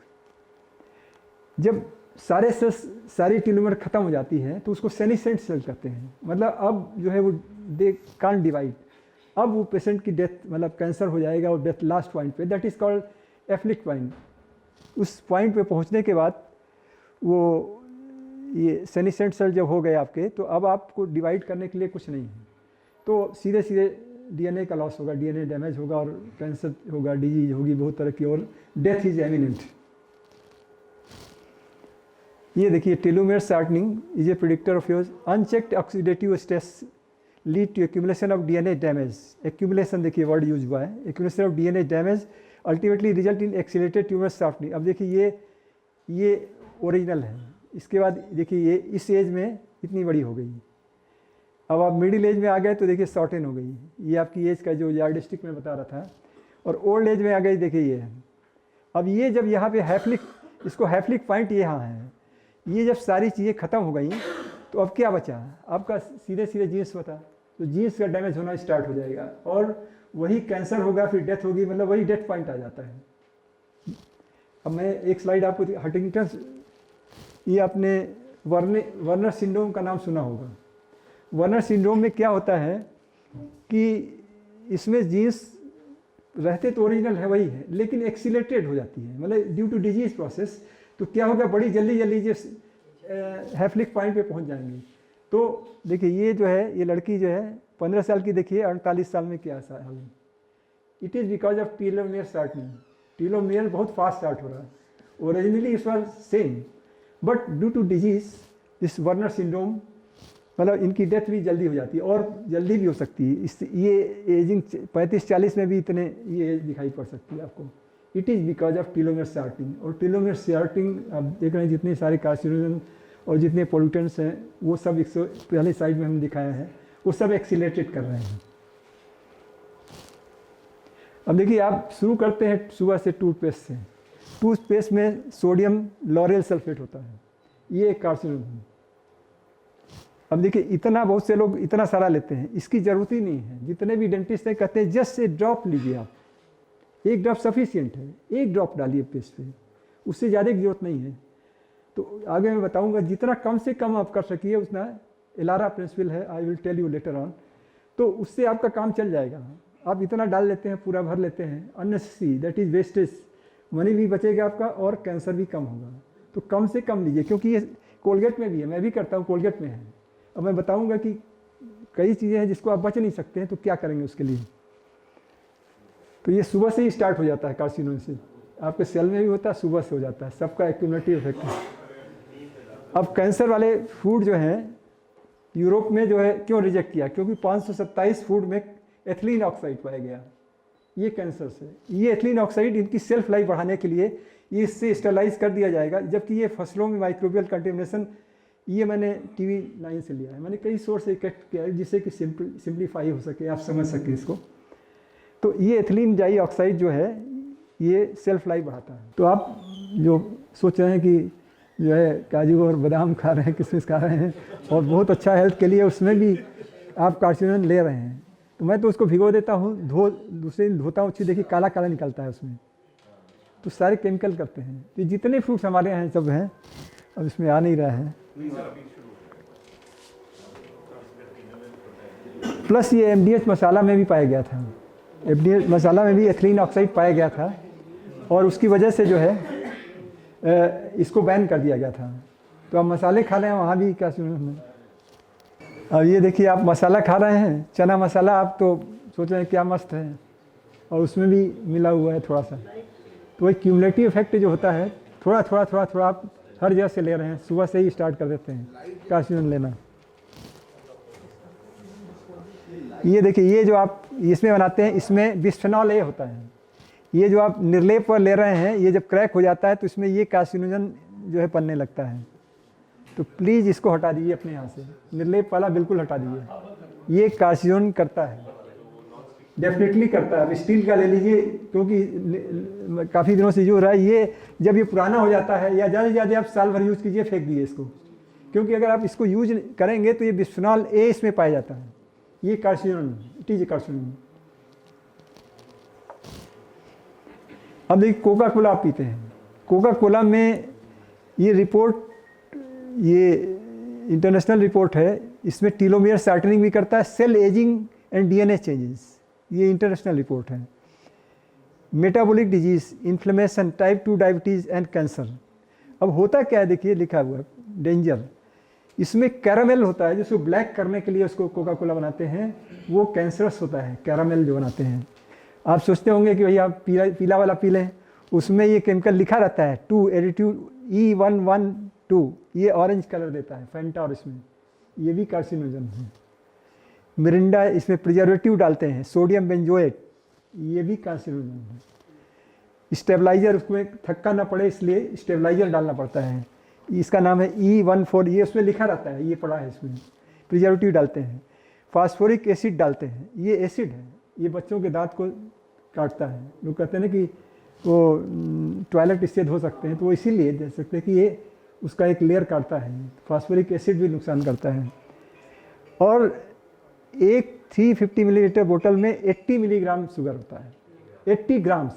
जब सारे सेल्स, सारी टीलोमेयर ख़त्म हो जाती है तो उसको सेनिसेंट सेल कहते हैं। मतलब अब जो है वो दे कांट डिवाइड। अब वो पेशेंट की डेथ, मतलब कैंसर हो जाएगा और डेथ लास्ट पॉइंट पे, that is called afflict point. उस पॉइंट पे पहुंचने के बाद वो ये सेनिसेंट सेल जब हो गए आपके, तो अब आपको डिवाइड करने के लिए कुछ नहीं है। तो सीधे सीधे डीएनए का लॉस होगा, डीएनए डैमेज होगा और कैंसर होगा, डिजीज होगी बहुत तरह की, और डेथ इज एमिनेंट। ये देखिए telomere shortening is a predictor of your unchecked oxidative stress lead to accumulation of DNA damage. Accumulation देखिए वर्ड यूज हुआ है, accumulation of DNA damage ultimately result in accelerated tumour shortening. अब देखिए ये original है। इसके बाद देखिए ये इस एज में इतनी बड़ी हो गई। अब आप मिडिल एज में आ गए तो देखिए शॉर्टेन हो गई। ये आपकी एज का जो यार्डिस्टिक में बता रहा था। और ओल्ड एज में आ गई देखिए ये है। अब ये जब यहाँ पे हैफ्लिक, इसको हैफ्लिक पॉइंट यहाँ है, ये जब सारी चीज़ें ख़त्म हो गई तो अब क्या बचा? आपका सीधे सीधे जीन्स बता, तो जीन्स का डैमेज होना स्टार्ट हो जाएगा और वही कैंसर होगा, फिर डेथ होगी, मतलब वही डेथ पॉइंट आ जाता है। अब मैं एक स्लाइड आपको हंटिंगटन, ये आपने वर्नर सिंड्रोम का नाम सुना होगा। वर्नर सिंड्रोम में क्या होता है कि इसमें जीन्स रहते तो ओरिजिनल है वही है, लेकिन एक्सीलेटेड हो जाती है, मतलब ड्यू टू डिजीज प्रोसेस। तो क्या होगा, बड़ी जल्दी जल्दी जो हैफ्लिक पॉइंट पे पहुंच जाएंगी। तो देखिए ये जो है, ये लड़की जो है 15 साल की, देखिए 48 साल में क्या हाल है। It is because of telomere starting, telomere बहुत फास्ट स्टार्ट हो रहा है। Originally it was same, but due to disease this Werner syndrome, मतलब इनकी डेथ भी जल्दी हो जाती है और जल्दी भी हो सकती है। इस ये एजिंग 35-40 में भी इतने ये एज दिखाई पड़ सकती है आपको। It is because of telomere starting. और टीलोमियर स्टार्टिंग आप देख रहे हैं, जितने सारे कार्सिनोजन और जितने पोल्यूटेंट्स हैं वो सब पहले साइड में हम दिखाया है, वो सब एक्सीलेटेड कर रहे हैं। अब देखिए आप शुरू करते हैं सुबह से टूथपेस्ट से। टूथपेस्ट में सोडियम लॉरेल सल्फेट होता है, ये एक कार्सिनोजन है। अब देखिए इतना, बहुत से लोग इतना सारा लेते हैं, इसकी ज़रूरत ही नहीं है। जितने भी डेंटिस्ट हैं कहते हैं जस्ट ए ड्रॉप लीजिए आप, एक ड्रॉप सफिशिएंट है, एक ड्रॉप डालिए पेस्ट पे, उससे ज़्यादा की जरूरत नहीं है। तो आगे मैं बताऊंगा, जितना कम से कम आप कर सकिए उतना, एलारा प्रिंसिपल है, I will tell you later on, तो उससे आपका काम चल जाएगा। आप इतना डाल लेते हैं, पूरा भर लेते हैं, unnecessary, that is wastage, money भी बचेगा आपका और कैंसर भी कम होगा। तो कम से कम लीजिए, क्योंकि ये कोलगेट में भी है, मैं भी करता हूँ, कोलगेट में है। अब मैं बताऊंगा कि कई चीज़ें हैं जिसको आप बच नहीं सकते हैं, तो क्या करेंगे उसके लिए। तो ये सुबह से ही स्टार्ट हो जाता है कार्सिनोसिस, आपके सेल में भी होता है, सुबह से हो जाता है, सबका एक्यूमुलेटिव इफेक्ट है। अब कैंसर वाले फूड जो हैं, यूरोप में जो है क्यों रिजेक्ट किया, क्योंकि 527 फूड में एथिलीन ऑक्साइड पाया गया, ये कैंसर से। ये एथिलीन ऑक्साइड इनकी सेल्फ लाइफ बढ़ाने के लिए ये इससे स्टरलाइज कर दिया जाएगा, जबकि ये फसलों में माइक्रोबियल कंटेमिनेशन, ये मैंने टीवी 9 से लिया है, मैंने कई सोर्स से इकट्ठ किया है जिससे कि सिंप्लीफाई हो सके, आप समझ सकें इसको। तो ये एथिलीन डाई ऑक्साइड जो है ये सेल्फ लाइफ बढ़ाता है। तो आप जो सोच रहे हैं कि जो है काजू और बादाम खा रहे हैं, किशमिश खा रहे हैं और बहुत अच्छा हेल्थ के लिए, उसमें भी आप कार्सिनोजन ले रहे हैं, तो मैं तो उसको भिगो देता हूँ, दूसरे दिन धोता हूँ, देखिए काला काला निकलता है उसमें, तो सारे केमिकल करते हैं। तो जितने फ्रूट्स हमारे यहाँ सब हैं, अब इसमें आ नहीं रहा है, प्लस ये MDH मसाला में भी पाया गया था, MDH मसाला में भी एथिलीन ऑक्साइड पाया गया था और उसकी वजह से जो है इसको बैन कर दिया गया था। तो आप मसाले खा रहे हैं, वहाँ भी कार्सिनोजन है। अब ये देखिए आप मसाला खा रहे हैं, चना मसाला, आप तो सोच रहे हैं क्या मस्त है, और उसमें भी मिला हुआ है थोड़ा सा। तो वही क्यूमुलेटिव इफेक्ट जो होता है, थोड़ा थोड़ा थोड़ा थोड़ा आप हर जगह से ले रहे हैं, सुबह से ही स्टार्ट कर देते हैं कार्सिनोजन लेना। ये देखिए, ये जो आप इसमें बनाते हैं, इसमें बिस्फेनॉल ए होता है। ये जो आप निर्लेप पर ले रहे हैं, ये जब क्रैक हो जाता है तो इसमें ये कार्सिनोजन जो है पनने लगता है। तो प्लीज़ इसको हटा दीजिए अपने यहाँ से, निर्लेप वाला बिल्कुल हटा दीजिए, ये कार्सिनोजन करता है, डेफिनेटली करता है। अब स्टील का ले लीजिए, क्योंकि काफ़ी दिनों से जो हो रहा है, ये जब ये पुराना हो जाता है, या ज़्यादा से ज़्यादा आप साल भर यूज़ कीजिए, फेंक दीजिए इसको, क्योंकि अगर आप इसको यूज करेंगे तो ये बिस्फेनॉल ए इसमें पाया जाता है, ये carcinogen, it is A carcinogen. अब देखिए कोका कोला आप पीते हैं, कोका कोला में ये रिपोर्ट, ये इंटरनेशनल रिपोर्ट है, इसमें टीलोमियर शॉर्टनिंग भी करता है, cell ageing and DNA changes, ये इंटरनेशनल रिपोर्ट है। Metabolic disease, inflammation, type 2 diabetes and cancer. अब होता क्या है, देखिए लिखा हुआ है डेंजर, इसमें कैरामेल होता है, जिसको ब्लैक करने के लिए उसको कोका कोला बनाते हैं, वो कैंसरस होता है कैरामेल जो बनाते हैं। आप सोचते होंगे कि भैया पीला वाला पी लें, उसमें ये केमिकल लिखा रहता है 2 एडिटिव E112, ये ऑरेंज कलर देता है, फैंटा, और इसमें ये भी कार्सिनोजन है। मिरिंडा, इसमें प्रिजर्वेटिव डालते हैं, सोडियम बेंजोएट, ये भी कार्सिनोजन है। स्टेबलाइजर, उसमें थक्का ना पड़े इसलिए स्टेबलाइजर डालना पड़ता है, इसका नाम है E14, ये उसमें लिखा रहता है, ये पड़ा है इसमें। प्रिजर्वेटिव डालते हैं, फास्फोरिक एसिड डालते हैं, ये एसिड है, ये बच्चों के दांत को काटता है। लोग कहते हैं ना कि वो टॉयलेट इससे धो सकते हैं, तो वो इसीलिए दे सकते हैं कि ये उसका एक लेयर काटता है। फास्फोरिक एसिड भी नुकसान करता है। और एक 350 मिलीलीटर बोतल में 80 मिलीग्राम शुगर होता है, 80 ग्राम्स।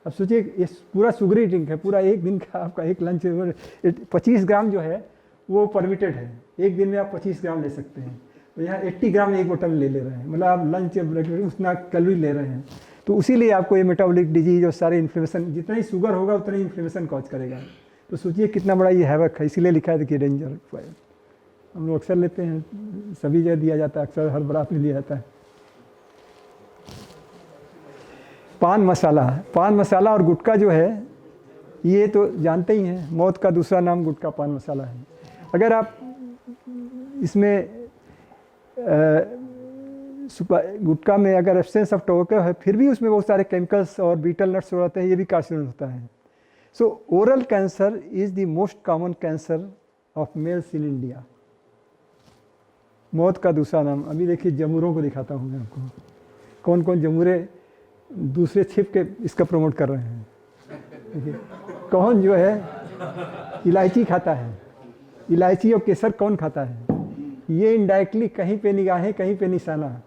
अब सोचिए ये पूरा शुगरी ड्रिंक है, पूरा एक दिन का आपका एक लंच 25 ग्राम जो है वो परमिटेड है, एक दिन में आप 25 ग्राम ले सकते हैं। तो यहाँ 80 ग्राम एक बोतल ले रहे हैं, मतलब आप लंच उतना कैलोरी ले रहे हैं। तो इसीलिए आपको ये मेटाबॉलिक डिजीज और सारे इन्फ्लेमेशन, जितना ही शुगर होगा उतना ही इन्फ्लेमेशन कॉज करेगा। तो सोचिए कितना बड़ा ये हैवक है, इसीलिए लिखा है देखिए डेंजर। हम लोग अक्सर लेते हैं, सभी जगह दिया जाता है, अक्सर हर बारात में दिया जाता है। पान मसाला और गुटखा जो है ये तो जानते ही हैं, मौत का दूसरा नाम गुटखा पान मसाला है। अगर आप इसमें गुटखा में अगर एब्सेंस ऑफ टोबैको है, फिर भी उसमें बहुत सारे केमिकल्स और बीटल नट्स होते हैं, ये भी कार्सिनोजन होता है। सो oral cancer is the most common cancer of males in India. मौत का दूसरा नाम, अभी देखिए जमूरों को दिखाता हूँ मैं आपको, कौन कौन जमूरे दूसरे छिप के इसका प्रमोट कर रहे हैं। देखिए कौन जो है इलायची खाता है, इलायची और केसर कौन खाता है, ये इनडायरेक्टली कहीं पे निगाहें कहीं पे निशाना,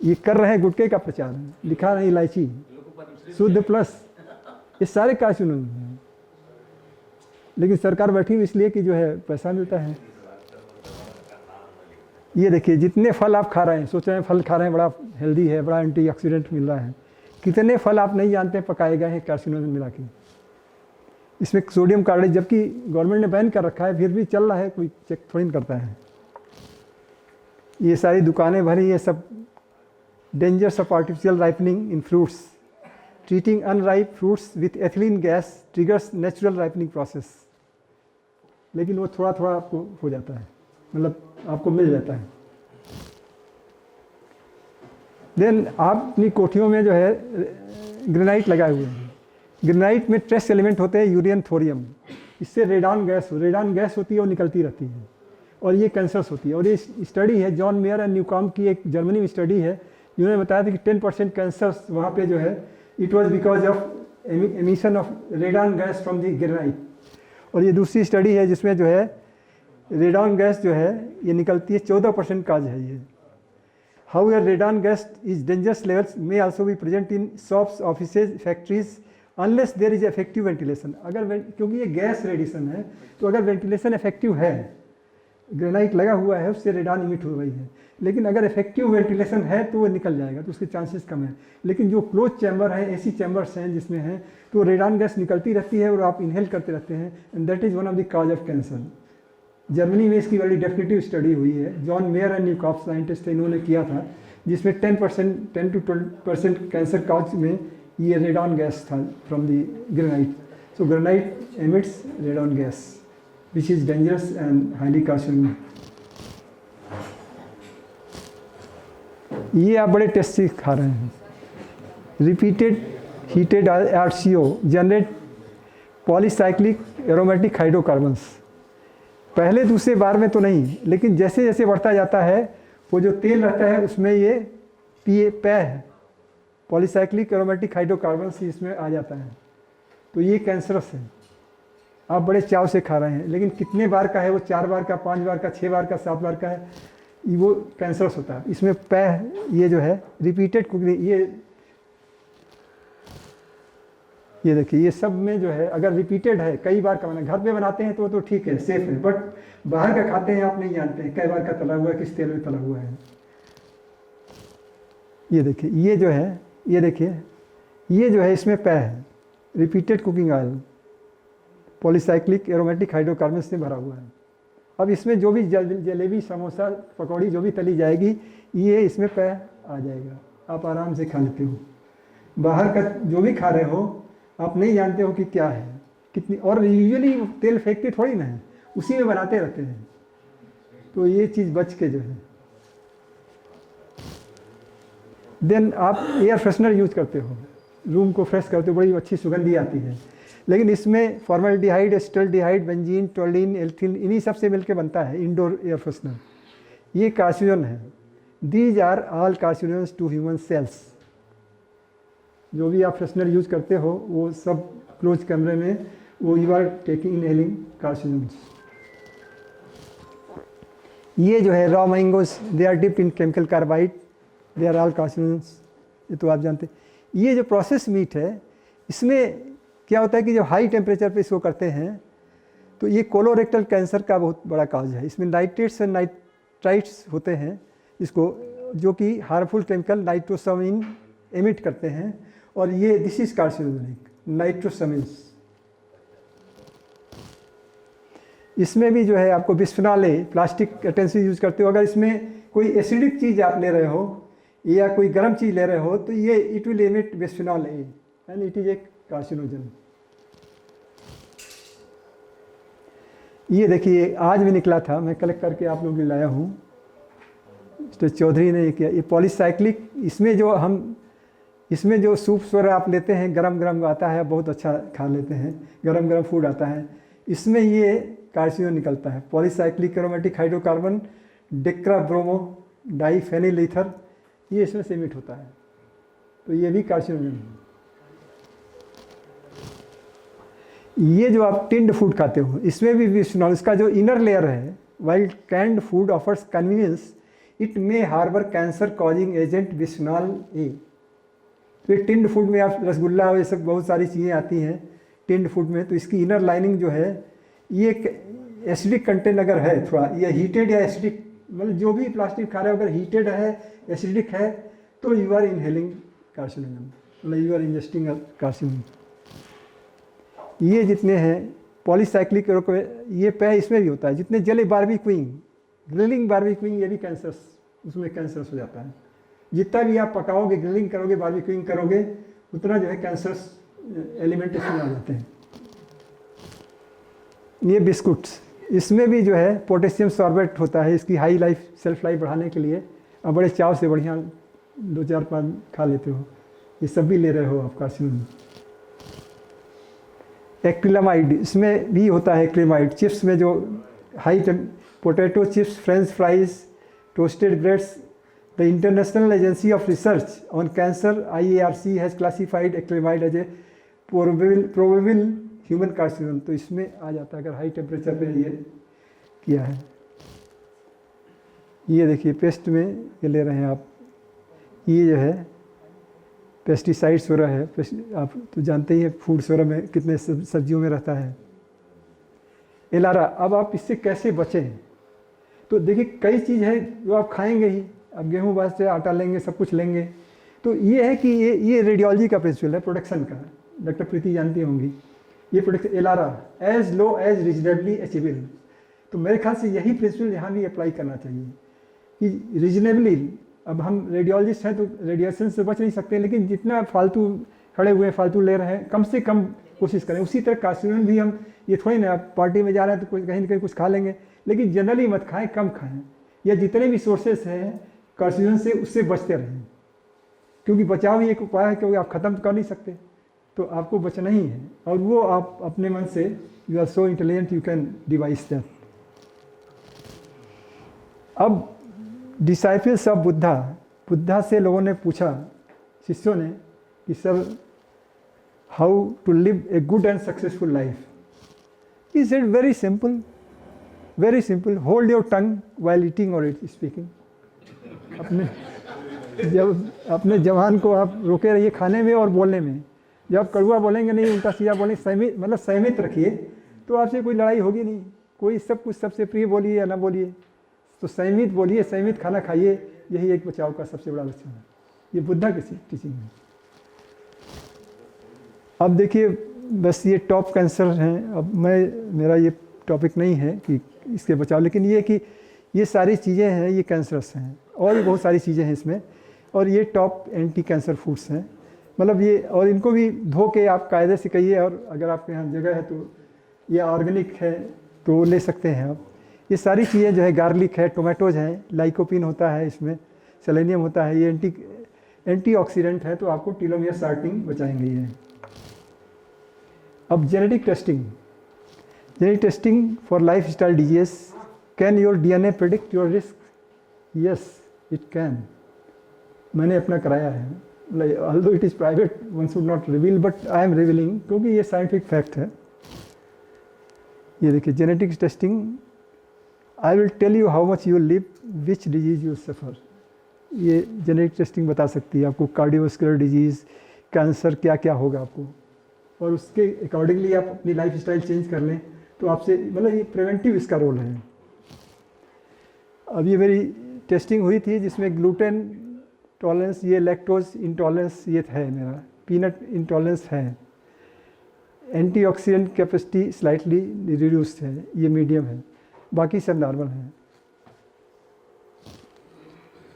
ये कर रहे हैं गुटखे का प्रचार, लिखा रहे हैं इलायची शुद्ध प्लस, ये सारे कार्सिनोजन हैं। लेकिन सरकार बैठी हुई इसलिए कि जो है पैसा मिलता है। ये देखिए जितने फल आप खा रहे हैं, सोच रहे हैं फल खा रहे हैं बड़ा हेल्दी है, बड़ा एंटीऑक्सीडेंट मिल रहा है, कितने फल आप नहीं जानते पकाए गए हैं कार्सिनोजन मिला के। इसमें सोडियम कार्बाइड, जबकि गवर्नमेंट ने बैन कर रखा है, फिर भी चल रहा है, कोई चेक थोड़ी नहीं करता है। ये सारी दुकानें भरी, ये सब dangers of artificial ripening in fruits, treating unripe fruits with ethylene gas triggers natural ripening process. लेकिन वो थोड़ा थोड़ा आपको हो जाता है, मतलब आपको मिल जाता है। देन आप अपनी कोठियों में जो है ग्रेनाइट लगाए हुए हैं, ग्रेनाइट में ट्रेस एलिमेंट होते हैं यूरियन थोरियम, इससे रेडान गैस होती है और निकलती रहती है, और ये कैंसर्स होती है। और ये स्टडी है जॉन मेयर एंड न्यूकॉम की, एक जर्मनी में स्टडी है, जिन्होंने बताया था कि 10% कैंसर्स वहाँ पे जो है it was because of emission of radon gas from the granite. और ये दूसरी स्टडी है जिसमें जो है रेडान गैस जो है ये निकलती है, 14% काज है ये। However radon gas is dangerous levels may also be present in shops, offices, factories unless there is effective ventilation. क्योंकि ये गैस रेडिएशन है, तो अगर वेंटिलेशन इफेक्टिव है, ग्रेनाइट लगा हुआ है उससे रेडान इमिट हो रही है, लेकिन अगर इफेक्टिव वेंटिलेशन है तो वो निकल जाएगा, तो उसके चांसेस कम है। लेकिन जो क्लोज चैम्बर है, ऐसी चैम्बर्स हैं जिसमें है, तो रेडान गैस निकलती रहती है और आप इनहेल करते रहते हैं, and that is one of the cause of cancer. Germany में इसकी बड़ी डेफिनेटिव स्टडी हुई है, John mayor and Newcom scientist इन्होंने किया था, जिसमें 10 to 12% कैंसर काज में ये रेडान गैस था from the granite. So granite emits radon gas which is dangerous and highly carcinogenic. ये आप बड़े टेस्ट से खा रहे हैं। Repeated heated RCO generate polycyclic aromatic hydrocarbons. पहले दूसरे बार में तो नहीं, लेकिन जैसे जैसे बढ़ता जाता है वो जो तेल रहता है उसमें ये है पॉलीसाइक्लिक एरोमेटिक हाइड्रोकार्बन्स इसमें आ जाता है, तो ये कैंसरस है। आप बड़े चाव से खा रहे हैं, लेकिन कितने बार का है वो, 4 बार का, 5 बार का, 6 बार का, 7 बार का है, वो कैंसरस होता है। इसमें ये जो है रिपीटेड कुकिंग, ये देखिए ये सब में जो है अगर रिपीटेड है, कई बार का बना, घर पे बनाते हैं तो ठीक है, सेफ है, बट बाहर का खाते हैं आप नहीं जानते हैं कई बार का तला हुआ है, किस तेल में तला हुआ है। ये देखिए ये जो है, ये देखिए ये जो है इसमें है repeated cooking oil polycyclic aromatic hydrocarbon से भरा हुआ है। अब इसमें जो भी जलेबी, समोसा, पकौड़ी जो भी तली जाएगी, ये इसमें आ जाएगा, आप आराम से खा लेते हो। बाहर का जो भी खा रहे हो आप नहीं जानते हो कि क्या है, कितनी, और यूजुअली तेल फेंकते थोड़ी ना है, उसी में बनाते रहते हैं, तो ये चीज़ बच के जो है। देन आप एयर फ्रेशनर यूज करते हो, रूम को फ्रेश करते हो, बड़ी अच्छी सुगंधी आती है, लेकिन इसमें फॉर्मल्डिहाइड, एसिटाल्डिहाइड, बेंजीन, टोलिन, एल्थिन, इन्हीं सब से मिलकर बनता है इंडोर एयर फ्रेशनर। ये कार्सिनोजन है। These are all carcinogens to human cells. जो भी आप फ्रेशनर यूज करते हो वो सब क्लोज कमरे में, वो you are taking inhaling carcinogens. ये जो है raw mangoes, they are dipped in chemical carbide, they are all carcinogens, ये तो आप जानते हैं। ये जो प्रोसेस मीट है, इसमें क्या होता है कि जब हाई टेम्परेचर पे इसको करते हैं तो ये कोलोरेक्टल कैंसर का बहुत बड़ा काज है। इसमें नाइट्रेट्स और नाइट्राइट्स होते हैं, इसको जो कि हार्मफुल केमिकल नाइट्रोसामिन एमिट करते हैं, और ये दिस इज कार्सिनोजेनिक नाइट्रोसामिन्स। इसमें भी जो है आपको bisphenol A, plastic utensil use करते हो, अगर इसमें कोई एसिडिक चीज़ आप ले रहे हो या कोई गर्म चीज़ ले रहे हो तो ये it will emit bisphenol A and it is A carcinogen. ये देखिए आज भी निकला था, मैं कलेक्ट करके आप लोगों के लिए लाया हूँ, मिस्टर चौधरी ने किया। ये पॉलीसाइक्लिक, इसमें जो सूप वगैरह आप लेते हैं गरम गरम आता है, बहुत अच्छा खा लेते हैं, गरम गरम फूड आता है, इसमें ये कार्सिनोजन निकलता है। Polycyclic aromatic hydrocarbon decabromodiphenyl ether, ये इसमें से एमिट होता है, तो ये भी कार्सिनोजन है। ये जो आप टिंड फूड खाते हो इसमें भी बिस्फेनॉल, इसका जो इनर लेयर है, while canned food offers convenience it may harbour cancer causing agent bisphenol A. तो ये टिंड फूड में आप रसगुल्ला और ये सब बहुत सारी चीज़ें आती हैं टिंड फूड में, तो इसकी इनर लाइनिंग जो है ये एक एसिडिक कंटेंट अगर है थोड़ा, ये हीटेड या एसिडिक, मतलब जो भी प्लास्टिक खा रहे हो अगर हीटेड है, एसिडिक है, तो यू आर इनहेलिंग कार्सिनोजन, मतलब यू आर इंजेस्टिंग कार्सिनोजन। ये जितने हैं पॉलीसाइक्लिक, ये पे इसमें भी होता है, जितने जले बारबेक्यूइंग, ग्रिलिंग बारबेक्यूइंग, ये भी कैंसर्स, उसमें कैंसर्स हो जाता है। जितना भी आप पकाओगे, ग्रिलिंग करोगे, बारबेक्यूइंग करोगे, उतना जो है कैंसर्स एलिमेंट इसमें आ जाते हैं। ये बिस्कुट्स, इसमें भी जो है पोटेशियम सॉर्बेट होता है, इसकी हाई लाइफ सेल्फ लाइफ बढ़ाने के लिए आप बड़े चाव से बढ़िया 2-4-5 खा लेते हो, ये सब भी ले रहे हो आप कार्सिनोजन। एक्रिलामाइड, इसमें भी होता है एक्रिलामाइड, चिप्स में जो high potato chips, French fries, toasted breads. The international agency of research on cancer IARC has classified acrylamide as a probable human carcinogen, तो इसमें आ जाता है अगर हाई टेम्परेचर पे ये किया है। ये देखिए पेस्ट में ये ले रहे हैं आप, ये जो है पेस्टिसाइड्स हो रहा है, आप तो जानते ही हैं फूड वगैरह में कितने सब्जियों में रहता है। एलारा, अब आप इससे कैसे बचें? तो देखिए कई चीज़ है जो आप खाएंगे ही, अब गेहूँ बाज से आटा लेंगे, सब कुछ लेंगे, तो ये है कि ये रेडियोलॉजी का प्रिंसिपल है प्रोडक्शन का, डॉक्टर प्रीति जानती होंगी। ये production ALARA as low as reasonably achievable, तो मेरे ख्याल से यही प्रिंसिपल यहाँ भी अप्लाई करना चाहिए कि रीजनेबली। अब हम रेडियोलॉजिस्ट हैं तो रेडिएशन से बच नहीं सकते, लेकिन जितना फालतू खड़े हुए फालतू ले रहे हैं कम से कम कोशिश करें। उसी तरह कार्सिनोजन भी हम ये थोड़ी ना पार्टी में जा रहे हैं तो कहीं ना कहीं कुछ खा लेंगे, लेकिन जनरली मत खाएं, कम खाएं, या जितने भी सोर्सेस हैं कार्सिनोजन से उससे बचते रहें, क्योंकि बचाव ही एक उपाय है, क्योंकि आप ख़त्म तो कर नहीं सकते, तो आपको बचना ही है। और वो आप अपने मन से, you are so intelligent you can devise that. अब डिसाइपल्स ऑफ बुद्धा से लोगों ने पूछा, शिष्यों ने, कि sir how to live a good and successful life. He said very simple, hold your tongue while eating और स्पीकिंग। अपने जवान को आप रोके रहिए खाने में और बोलने में, जब आप कड़वा बोलेंगे नहीं, उल्टा सीधा बोलेंगे, संयमित रखिए, तो आपसे कोई लड़ाई होगी नहीं। कोई सब कुछ सबसे प्रिय बोलिए या ना बोलिए, तो संयमित बोलिए, संयमित खाना खाइए, यही एक बचाव का सबसे बड़ा लक्षण है। ये बुद्धा की टीचिंग है। अब देखिए बस ये टॉप कैंसर हैं, अब मेरा ये टॉपिक नहीं है कि इसके बचाव, लेकिन ये कि ये सारी चीज़ें हैं, ये कैंसरस हैं, और भी बहुत सारी चीज़ें हैं इसमें, और ये टॉप एंटी कैंसर फूड्स हैं। मतलब ये, और इनको भी धो के आप कायदे से कहिए, और अगर आपके यहाँ जगह है तो ये ऑर्गेनिक है तो ले सकते हैं आप। ये सारी चीज़ें जो है, गार्लिक है, टोमेटोज हैं, लाइकोपिन होता है इसमें, सेलेनियम होता है, ये एंटीऑक्सीडेंट है, तो आपको टीलोमियर शॉर्टिंग बचाएंगे ये। अब genetic testing for life style disease, can your DNA predict your risk? Yes it can. मैंने अपना कराया है, although it is private, one should not reveal, but I am revealing क्योंकि ये साइंटिफिक फैक्ट है। ये देखिए genetics testing, I will tell you how much you live, which disease you suffer. ये जेनेटिक टेस्टिंग बता सकती है आपको कार्डियोवास्कुलर डिजीज़, कैंसर क्या क्या होगा आपको, और उसके अकॉर्डिंगली आप अपनी लाइफ स्टाइल चेंज कर लें तो आपसे मतलब ये प्रिवेंटिव इसका रोल है। अब ये मेरी टेस्टिंग हुई थी जिसमें ग्लूटेन टॉलरेंस, ये लैक्टोज इंटॉलरेंस ये है मेरा, पीनट इंटॉलरेंस है, एंटीऑक्सीडेंट कैपेसिटी स्लाइटली रिड्यूस्ड है, ये मीडियम है, बाकी सब नॉर्मल है।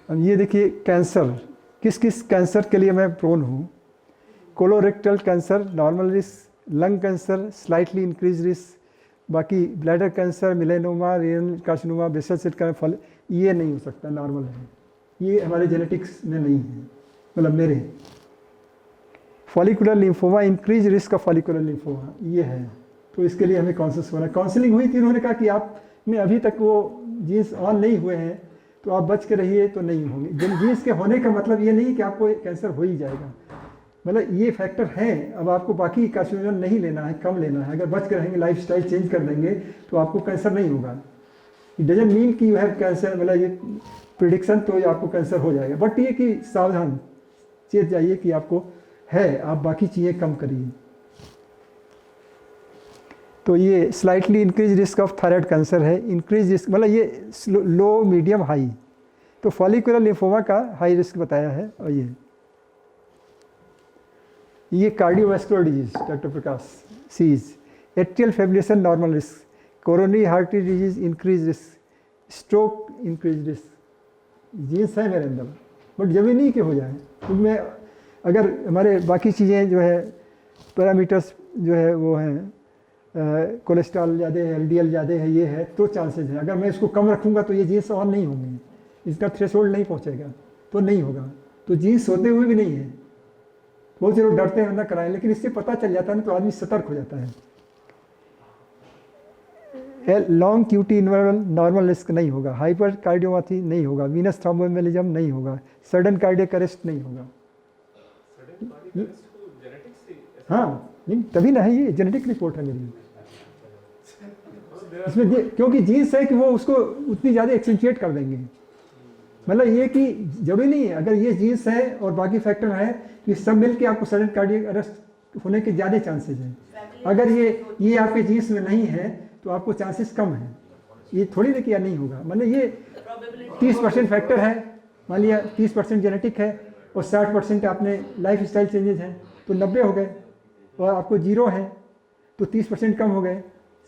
अब ये देखिए कैंसर, किस किस कैंसर के लिए मैं प्रोन हूँ। Colorectal cancer normal risk, lung cancer slightly increase risk, बाकी bladder cancer, melanoma, renal carcinoma, basal cell का फल ये नहीं हो सकता, नॉर्मल है, ये हमारे जेनेटिक्स में नहीं है, मतलब मेरे। Follicular lymphoma, increase risk of follicular lymphoma ये है, तो इसके लिए हमें कॉन्शियस होना। काउंसलिंग हुई थी, उन्होंने कहा कि आप में अभी तक वो जीन्स ऑन नहीं हुए हैं तो आप बच के रहिए तो नहीं होंगे। जीन्स के होने का मतलब ये नहीं कि आपको कैंसर हो ही जाएगा, मतलब ये फैक्टर है। अब आपको बाकी कार्सिनोजन नहीं लेना है, कम लेना है, अगर बच के रहेंगे, लाइफ स्टाइल चेंज कर देंगे तो आपको कैंसर नहीं होगा। इट डजंट मीन कि यू हैव कैंसर, मतलब ये प्रिडिक्शन तो आपको कैंसर हो जाएगा, बट ये कि सावधान चेत जाइए कि आपको है, आप बाकी चीज़ें कम करिए। तो ये slightly increase risk of thyroid cancer है, इंक्रीज रिस्क मतलब ये लो मीडियम हाई, तो फॉलिकुलर लिम्फोमा का हाई रिस्क बताया है। और ये cardiovascular disease doctor Prakash sees, atrial fibrillation normal risk, coronary heart disease increase risk, stroke increase risk. Genes है मेरे अंदर, बट जरूरी नहीं कि हो जाए, तो मैं अगर हमारे बाकी चीज़ें जो है पैरामीटर्स जो है वो हैं, कोलेस्ट्रॉल ज़्यादा है, LDL ज़्यादा है, ये है तो चांसेस है। अगर मैं इसको कम रखूँगा तो ये जीन्स ऑन नहीं होंगे, इसका थ्रेशोल्ड नहीं पहुँचेगा तो नहीं होगा। तो जीन्स होते हुए भी नहीं है, बहुत से लोग डरते हैं ना कराएं, लेकिन इससे पता चल जाता है ना तो आदमी सतर्क हो जाता है। लॉन्ग क्यूटी इन्वर्वल नॉर्मल रिस्क नहीं होगा, हाइपर कार्डियोपैथी नहीं होगा, वीनस थ्रोम्बोएम्बोलिज्म नहीं होगा, सडन कार्डियक अरेस्ट नहीं होगा। हाँ नहीं तभी ना है, ये जेनेटिक रिपोर्ट है मेरी इसमें, क्योंकि जीन्स है कि वो उसको उतनी ज़्यादा एक्सेंचुएट कर देंगे। मतलब ये कि जरूरी नहीं है, अगर ये जीन्स है और बाकी फैक्टर है ये सब मिलके आपको सडन कार्डियक अरेस्ट होने के ज़्यादा चांसेस हैं। अगर ये आपके जीन्स में नहीं है तो आपको चांसेस कम है, ये थोड़ी ना किया नहीं होगा। मतलब ये 30% फैक्टर है, मान लिया 30% जेनेटिक है और 60% आपने लाइफ स्टाइल चेंजेस हैं तो 90 हो गए, और आपको 0 है तो 30% कम हो गए,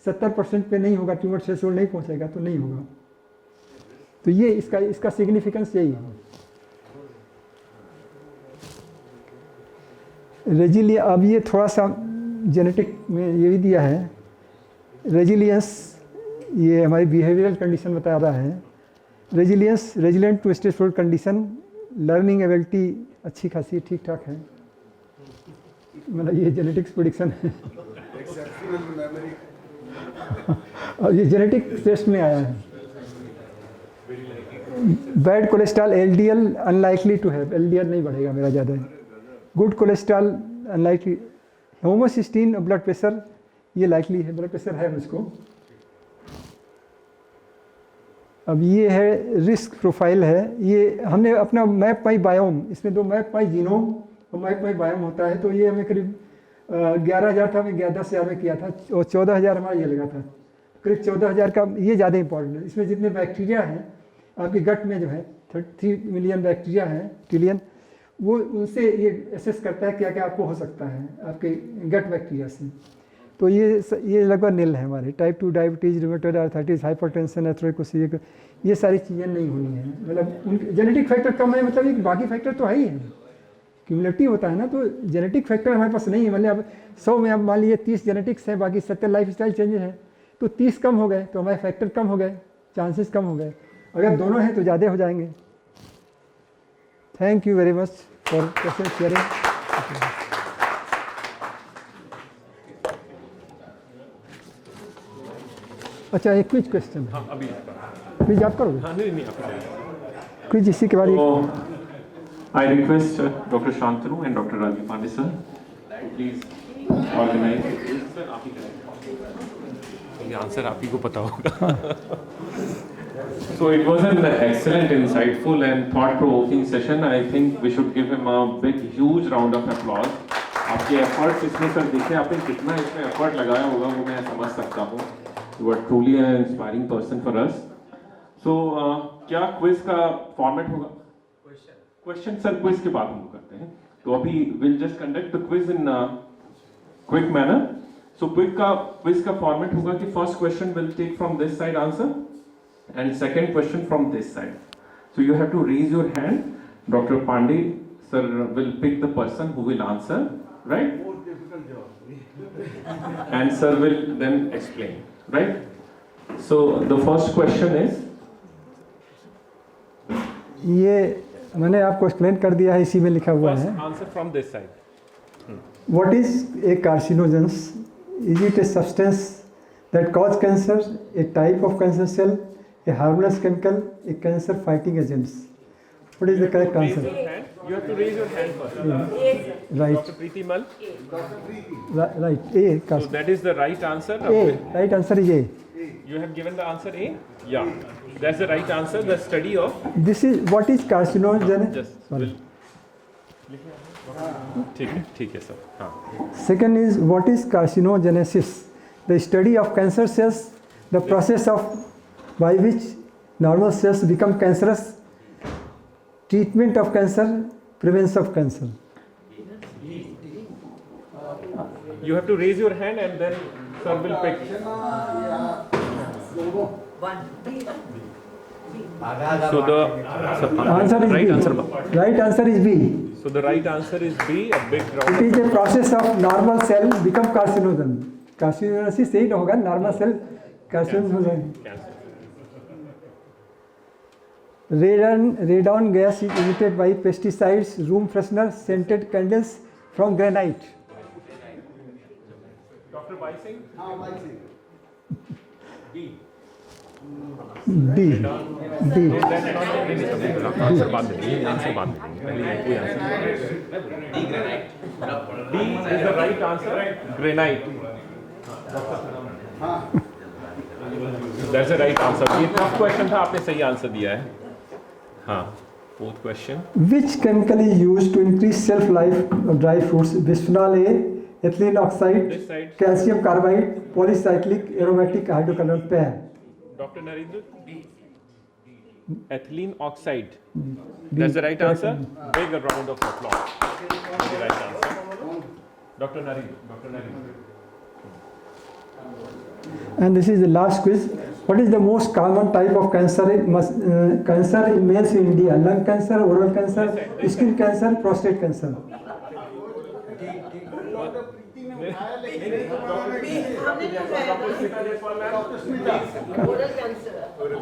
70% पे नहीं होगा, ट्यूमर थ्रेशोल्ड नहीं पहुंचेगा तो नहीं होगा। तो ये इसका सिग्निफिकेंस यही है। रेजिलियंस, अब ये थोड़ा सा जेनेटिक में ये भी दिया है, रेजिलियंस ये हमारी बिहेवियरल कंडीशन बता रहा है। Resilience resilient to stressful condition, learning ability अच्छी खासी ठीक ठाक है, मतलब ये जेनेटिक्स प्रेडिक्शन है। और ये जेनेटिक टेस्ट में आया है। Bad cholesterol LDL unlikely to have, LDL नहीं बढ़ेगा मेरा ज़्यादा। Good cholesterol unlikely, homocysteine blood pressure ये लाइकली है, ब्लड प्रेशर है मुझको। अब ये है रिस्क प्रोफाइल है, ये हमने अपना मैप बाई बायोम, इसमें 2 मैप बाई जीनोम और मैप बाई बायोम होता है। तो ये हमें करीब 11,000 था, मैं 10,000 में किया था, और 14,000 हमारा ये लगा था। करीब 14,000 का ये ज़्यादा इंपॉर्टेंट है। इसमें जितने बैक्टीरिया हैं आपके गट में जो है 33 मिलियन बैक्टीरिया हैं, ट्रिलियन, वो उनसे ये एसेस करता है क्या क्या आपको हो सकता है आपके गट बैक्टीरिया से। तो ये लगभग नील है हमारे। Type 2 diabetes, rheumatoid arthritis, hypertension, atherosclerosis, ये सारी चीज़ें नहीं होनी है। मतलब उनके जेनेटिक फैक्टर कम है, मतलब एक बाकी फैक्टर तो है ही है, क्यूमुलेटिव होता है ना। तो जेनेटिक फैक्टर हमारे पास नहीं है, मतलब अब 100 में अब मान लीजिए 30 जेनेटिक्स है, बाकी 70 लाइफ स्टाइल चेंजेस हैं, तो 30 कम हो गए तो हमारे फैक्टर कम हो गए, चांसेस कम हो गए। अगर दोनों हैं तो ज़्यादा हो जाएंगे। Thank you very much for question sharing. अच्छा एक क्विज क्वेश्चन है। अभी क्विज आप करोगे? हाँ नहीं आप क्विज इसी के बारे में। I request Dr. Shantanu and Dr. Ravi Pandey sir to please organize the quiz. Sir, आप ही करें। ये आंसर आप ही को पता होगा। So it was an excellent, insightful and thought-provoking session. I think we should give him a big, huge round of applause. आपके efforts इसमें sir देखें आपने कितना इसमें effort लगाया होगा वो मैं समझ सकता हूँ। You are truly an inspiring person for us. So क्या quiz का format होगा? Question सर quiz के बाद हम करते हैं। तो अभी we'll just conduct the quiz in quick manner. So quiz का format होगा कि first question will take from this side answer. And second question from this side. So you have to raise your hand. Dr. Pandey sir will pick the person who will answer, right? More difficult job. And sir will then explain, right? So the first question is. ये मैंने आपको explain कर दिया है, इसी में लिखा हुआ है। Answer from this side. What is a carcinogens? Is it a substance that cause cancer, a type of cancer cell, a harmless chemical, a cancer fighting agents? What is the correct answer? You have to raise your hand first. Right. Dr. Preeti Mal. Right. A. So that is the right answer. A. Right answer is A. You have given the answer A? Yeah. That's the right answer. The study of. This is what is carcinogen? Just. Sorry. ठीक है sir हाँ Second is what is carcinogenesis? The study of cancer cells, the process of by which normal cells become cancerous, treatment of cancer, prevention of cancer. You have to raise your hand and then sir will pick. So the Answer is right B. answer. Right answer is B. So the right answer is B. A big round. It is a process of normal cell become carcinogen. Carcinogenesis सही ना होगा, normal cell carcinogen. Radon gas is emitted by pesticides, room freshener, scented candles from granite. Dr. Bai Singh. B. D. D. Answer बाद में answer बाद में पहले कोई answer D is the right answer. Granite. That's the right answer. ये tough question था, आपने सही आंसर दिया है. हाँ. Fourth question. Which chemical is used to increase shelf life of dry fruits? Bisphenol A, ethylene oxide, This side. calcium carbide, polycyclic aromatic hydrocarbon pair. Dr. Narendra. Ethylene oxide. That's the right answer. Big round of applause. That's the right answer. Dr. Narendra. And this is the last quiz. What is the most common type of cancer cancer in males in India? Lung cancer, oral cancer, skin cancer, prostate cancer.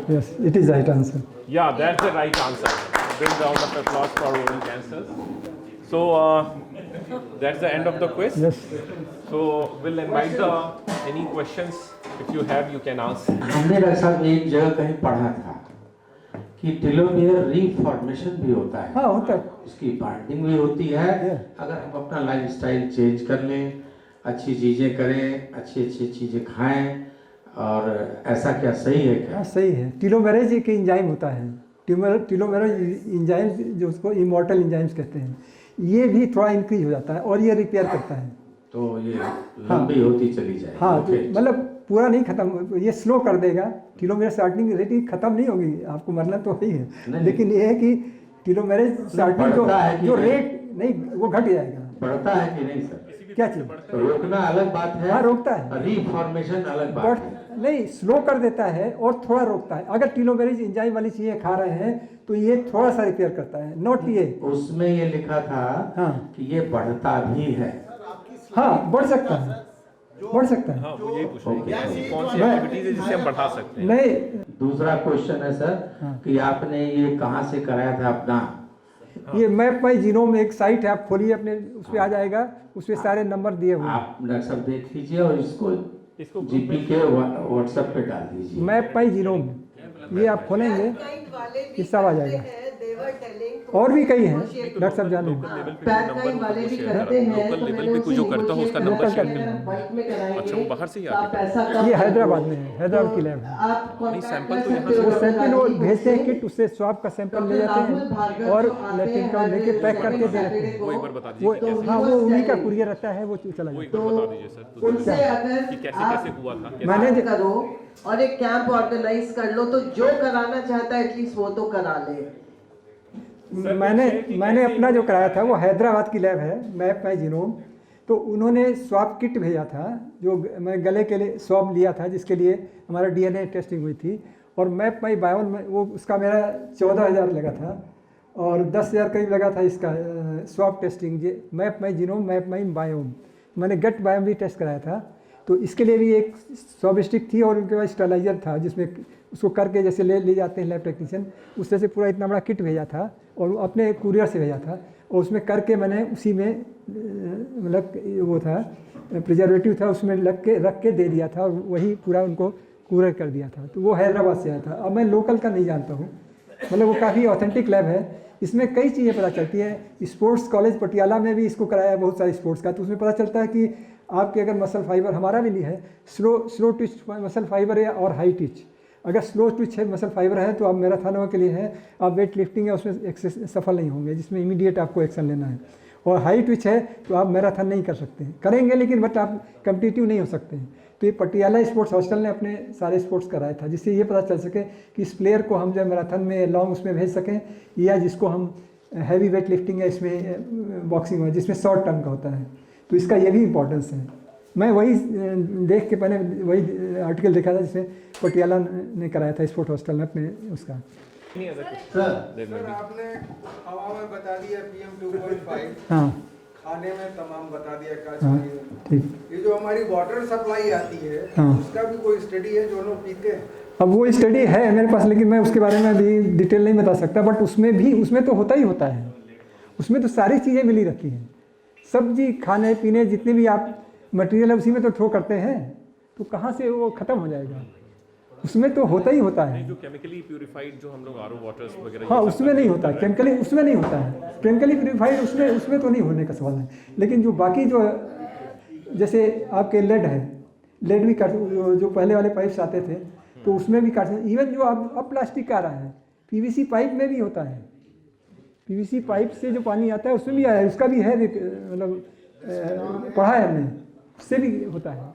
Yes, it is right answer. Yeah, that's the right answer. Big round of applause for oral cancers. So that's the end of the quiz. Yes. So we'll invite any questions. If you have, you can ask. हमने doctor साहब एक जगह कहीं पढ़ा था कि telomere रीफॉर्मेशन भी होता है। हाँ, होता है। उसकी बाइंडिंग भी होती है। अगर हम अपना लाइफस्टाइल चेंज कर लें, अच्छी चीजें करें, अच्छी चीजें खाएं, और ऐसा क्या सही है क्या? हाँ, सही है। टेलोमेरेज एक एंजाइम होता है। टेलोमेरेज एंजाइम जो उसको इमॉर्टल एंजाइम्स कहते हैं, ये भी थोड़ा इंक्रीज हो जाता है और ये रिपेयर करता है। तो ये लंबी होती चली जाएगी। हाँ, मतलब पूरा नहीं खत्म, ये स्लो कर देगा। टेलोमेयर स्टार्टिंग रेट खत्म नहीं होगी, आपको मरना तो वही है, लेकिन ये है कि टेलोमेरेज स्टार्टिंग जो रेट नहीं वो घट जाएगा। बढ़ता है कि नहीं सर? क्या चीज? रोकना अलग बात है। हाँ, रोकता है। रीफॉर्मेशन अलग बात है। नहीं, स्लो कर देता है और थोड़ा रोकता है। अगर टेलोमेरेज एंजाइम वाली चीजें खा रहे हैं तो ये थोड़ा सा रिपेयर करता है, नॉट ये। उसमें ये लिखा था कि ये बढ़ता भी है। हाँ, बढ़ सकता है, बढ़ सकता है। हाँ, वो यही पूछ रहे हैं कौन सी एक्टिविटीज है जिससे हम बढ़ा सकते हैं। नहीं, दूसरा क्वेश्चन है सर कि आपने ये कहाँ से कराया था अपना? ये मैप बाई जीनोम एक साइट है, आप खोलिए अपने, उस पर आ जाएगा, उस पर सारे नंबर दिए हुए। आप डॉक्टर साहब देख लीजिए और इसको जीपी के व्हाट्सएप पे डाल दीजिए। मैप बाई जीनोम, ये आप खोलेंगे, ये सब आ जाएगा। They were telling to और भी कई हैं डॉक्टर साहब जाने। पैराग्लाइडिंग वाले भी करते हैं, लोकल तो लेवल मैंने पे कोई जो करता हो उसका उनसे नंबर negotiate शेयर किया, कर बाइक में कराएंगे, अच्छा, वो बाहर से ही तो आप आते हैं। पैसा कम ये कर हैदराबाद दो। में है, हैदराबाद की लैब है। आप contact सैंपल कर तो यहाँ सकते से हो वो सैंपल वो डॉक्टर भेजते हैं राजीव किट, उससे स्वाब का सैंपल ले डॉक्टर जाते राहुल हैं भार्गव और जो आते लैट्रिन हैं का लेके हर पैक करके दे देते Saturday हैं। वो एक को, बार बता वो दीजिए कि तो हाँ, he वो was उन्हीं का telling, कुरियर रहता है, वो चला वो एक जाता बार तो बता दीजिए सर, तो उनसे कि अगर कैसे आप कैसे हुआ था, कैसे मैंने बात करो और एक कैंप ऑर्गेनाइज कर लो, तो जो कराना चाहता है एटलीस्ट वो तो करा ले। है। मैंने अपना जो कराया था वो हैदराबाद की लैब है, मैप माई जीनोम। तो उन्होंने स्वाब किट भेजा था, जो मैं गले के लिए स्वाब लिया था, जिसके लिए हमारा DNA टेस्टिंग हुई थी। और मैप माई बायोन में वो उसका मेरा 14,000 लगा था और 10,000 करीब लगा था इसका स्वाब टेस्टिंग। ये मैप माई जीनोम, मैप माई बायोम, मैंने गट बायोम भी टेस्ट कराया था। तो इसके लिए भी एक स्वाब स्टिक थी और उनके पास स्टेलाइजर था, जिसमें उसको करके जैसे ले जाते हैं लैब टेक्नीशियन, उससे से पूरा इतना बड़ा किट भेजा था और अपने कुरियर से भेजा था। और उसमें करके मैंने उसी में मतलब वो था प्रिजर्वेटिव था, उसमें रख के दे दिया था और वही पूरा उनको कुरियर कर दिया था। तो वो हैदराबाद से आया था। अब मैं लोकल का नहीं जानता हूँ, मतलब वो काफ़ी ऑथेंटिक लैब है। इसमें कई चीज़ें पता चलती है। स्पोर्ट्स कॉलेज पटियाला में भी इसको कराया बहुत सारे स्पोर्ट्स का, तो उसमें पता चलता है कि आपके अगर मसल फाइबर, हमारा भी नहीं है, स्लो ट्विच मसल फाइबर है और हाई ट्विच। अगर स्लो ट्विच है मसल फाइबर है तो आप मैराथनों के लिए है, आप वेट लिफ्टिंग है उसमें सफल नहीं होंगे, जिसमें इमीडिएट आपको एक्शन लेना है। और हाई ट्विच है तो आप मैराथन नहीं कर सकते हैं, करेंगे लेकिन बट आप कम्पिटिटिव नहीं हो सकते हैं। तो ये पटियाला स्पोर्ट्स हॉस्टल ने अपने सारे स्पोर्ट्स कराया था, जिससे ये पता चल सके कि इस प्लेयर को हम जो मैराथन में लॉन्ग उसमें भेज सकें, या जिसको हम हैवी वेट लिफ्टिंग है इसमें बॉक्सिंग है जिसमें शॉर्ट टर्म का होता है। तो इसका ये भी इम्पोर्टेंस है। मैं वही देख के मैंने वही आर्टिकल देखा था जिसमें पटियाला ने कराया था स्पोर्ट हॉस्टल में अपने उसका। सर आपने हवा में बता दिया PM 2.5, हाँ खाने में तमाम बता दिया क्या हाँ चाहिए। ठीक। ये जो हमारी वाटर सप्लाई आती है, हाँ। उसका भी कोई स्टडी है जो लोग पीते हैं? अब वो स्टडी है मेरे पास, लेकिन मैं उसके बारे में अभी डिटेल नहीं बता सकता। बट उसमें तो होता ही होता है, उसमें तो सारी चीज़ें मिली रखी हैं। सब्जी खाने पीने जितने भी आप मटेरियल है उसी में तो थ्रो करते हैं, तो कहाँ से वो ख़त्म हो जाएगा? उसमें तो होता ही होता है। जो केमिकली प्यूरिफाइड जो हम लोग RO वाटर्स वगैरह, हाँ उसमें नहीं होता, केमिकली उसमें नहीं होता है, केमिकली प्यूरिफाइड उसमें तो नहीं होने का सवाल है। लेकिन जो बाकी जो जैसे आपके लेड है, लेड भी काट, जो पहले वाले पाइप्स आते थे तो उसमें भी काट, इवन जो अब प्लास्टिक का आ रहा है PVC पाइप में भी होता है। PVC पाइप से जो पानी आता है उसमें भी आया है, उसका भी है, मतलब पढ़ा है हमने, उससे भी होता है।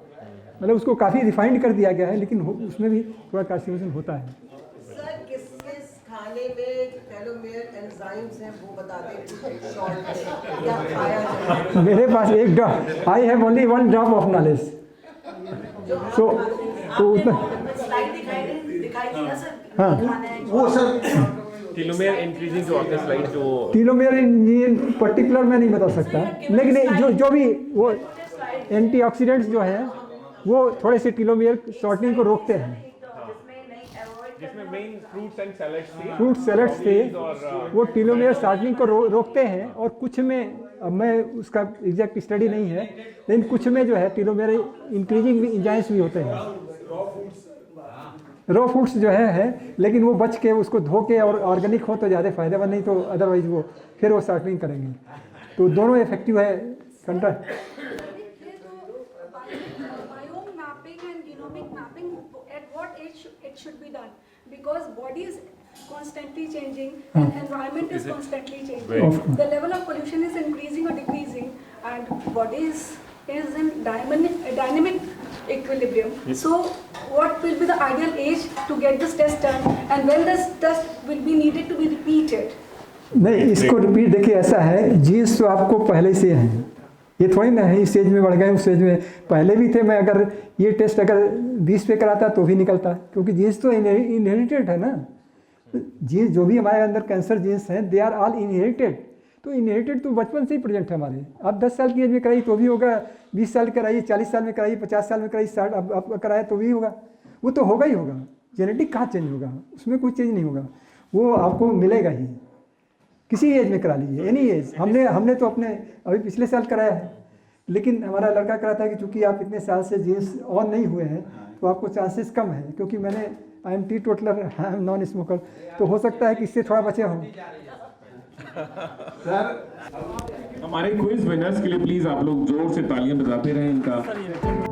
मतलब उसको काफ़ी रिफाइंड कर दिया गया है, लेकिन उसमें भी थोड़ा कार्सिनोजन होता है। सर किस खाने में टेलोमेयर एंजाइम्स हैं वो बता दें शॉर्ट में, क्या खाया जाए? मेरे पास एक drop, I have only 1 drop of knowledge. So तो उतना स्लाइड दिखाई थी ना सर, हाँ। खाना है वो सर टीलोमेयर इंक्रीजिंग जो आपने स्लाइड जो टीलोमेयर इंजीन पर्टिकुलर मैं नहीं बता सकता, लेकिन जो भी वो एंटीऑक्सीडेंट्स जो हैं वो थोड़े से टीलोमेयर शॉर्टनिंग को रोकते हैं। जिसमें मेन फ्रूट्स एंड सैलेड्स थे, फ्रूट सैलड्स थे वो टीलोमेयर शॉर्टनिंग को रोकते हैं, और कुछ में, अब मैं उसका एग्जैक्ट स्टडी नहीं है, लेकिन कुछ में जो है टीलोमेयर इंक्रीजिंग एंजाइम्स भी होते हैं। रॉ फूड्स जो है लेकिन वो बच के उसको धो के और ऑर्गेनिक हो तो ज़्यादा फायदेमंद, नहीं तो अदरवाइज वो फिर वो शॉर्टनिंग करेंगे। तो दोनों इफेक्टिव है कंट्रा। biome mapping and genomic mapping, at what age it should be done, because body is constantly changing and environment is constantly changing. The level of pollution is increasing or decreasing, and body is in dynamic equilibrium. So what will be the ideal age to get this test done, and when this test will be needed to be repeated? नहीं, इसको repeat देखिए, ऐसा है jeans तो आपको पहले से हैं, ये थोड़ी ना है इस स्टेज में बढ़ गए उस स्टेज में पहले भी थे। मैं अगर ये टेस्ट अगर 20 पे कराता तो भी निकलता, क्योंकि जीन्स तो इनहेरिटेड है ना। जीन्स जो भी हमारे अंदर कैंसर जीन्स हैं दे आर ऑल इनहेरिटेड। तो इनहेरिटेड तो बचपन से ही प्रेजेंट है हमारे। आप 10 साल की एज में कराइए तो भी होगा, 20 साल कराइए, 40 साल में कराइए, 50 साल में कराइए, 60 अब कराए तो भी होगा। वो तो होगा ही होगा। जेनेटिक कहाँ चेंज होगा, उसमें कोई चेंज नहीं होगा, वो आपको मिलेगा ही। किसी एज में करा लीजिए, एनी एज। हमने तो अपने अभी पिछले साल कराया है, लेकिन हमारा लड़का कराता है कि चूँकि आप इतने साल से जीन्स ऑन नहीं हुए हैं तो आपको चांसेस कम है, क्योंकि मैंने I am T toddler, I am non smoker, तो हो सकता है कि इससे थोड़ा बचे हों। सर हमारे क्विज विनर्स के लिए प्लीज आप लोग जोर से तालियां बजाते रहें इनका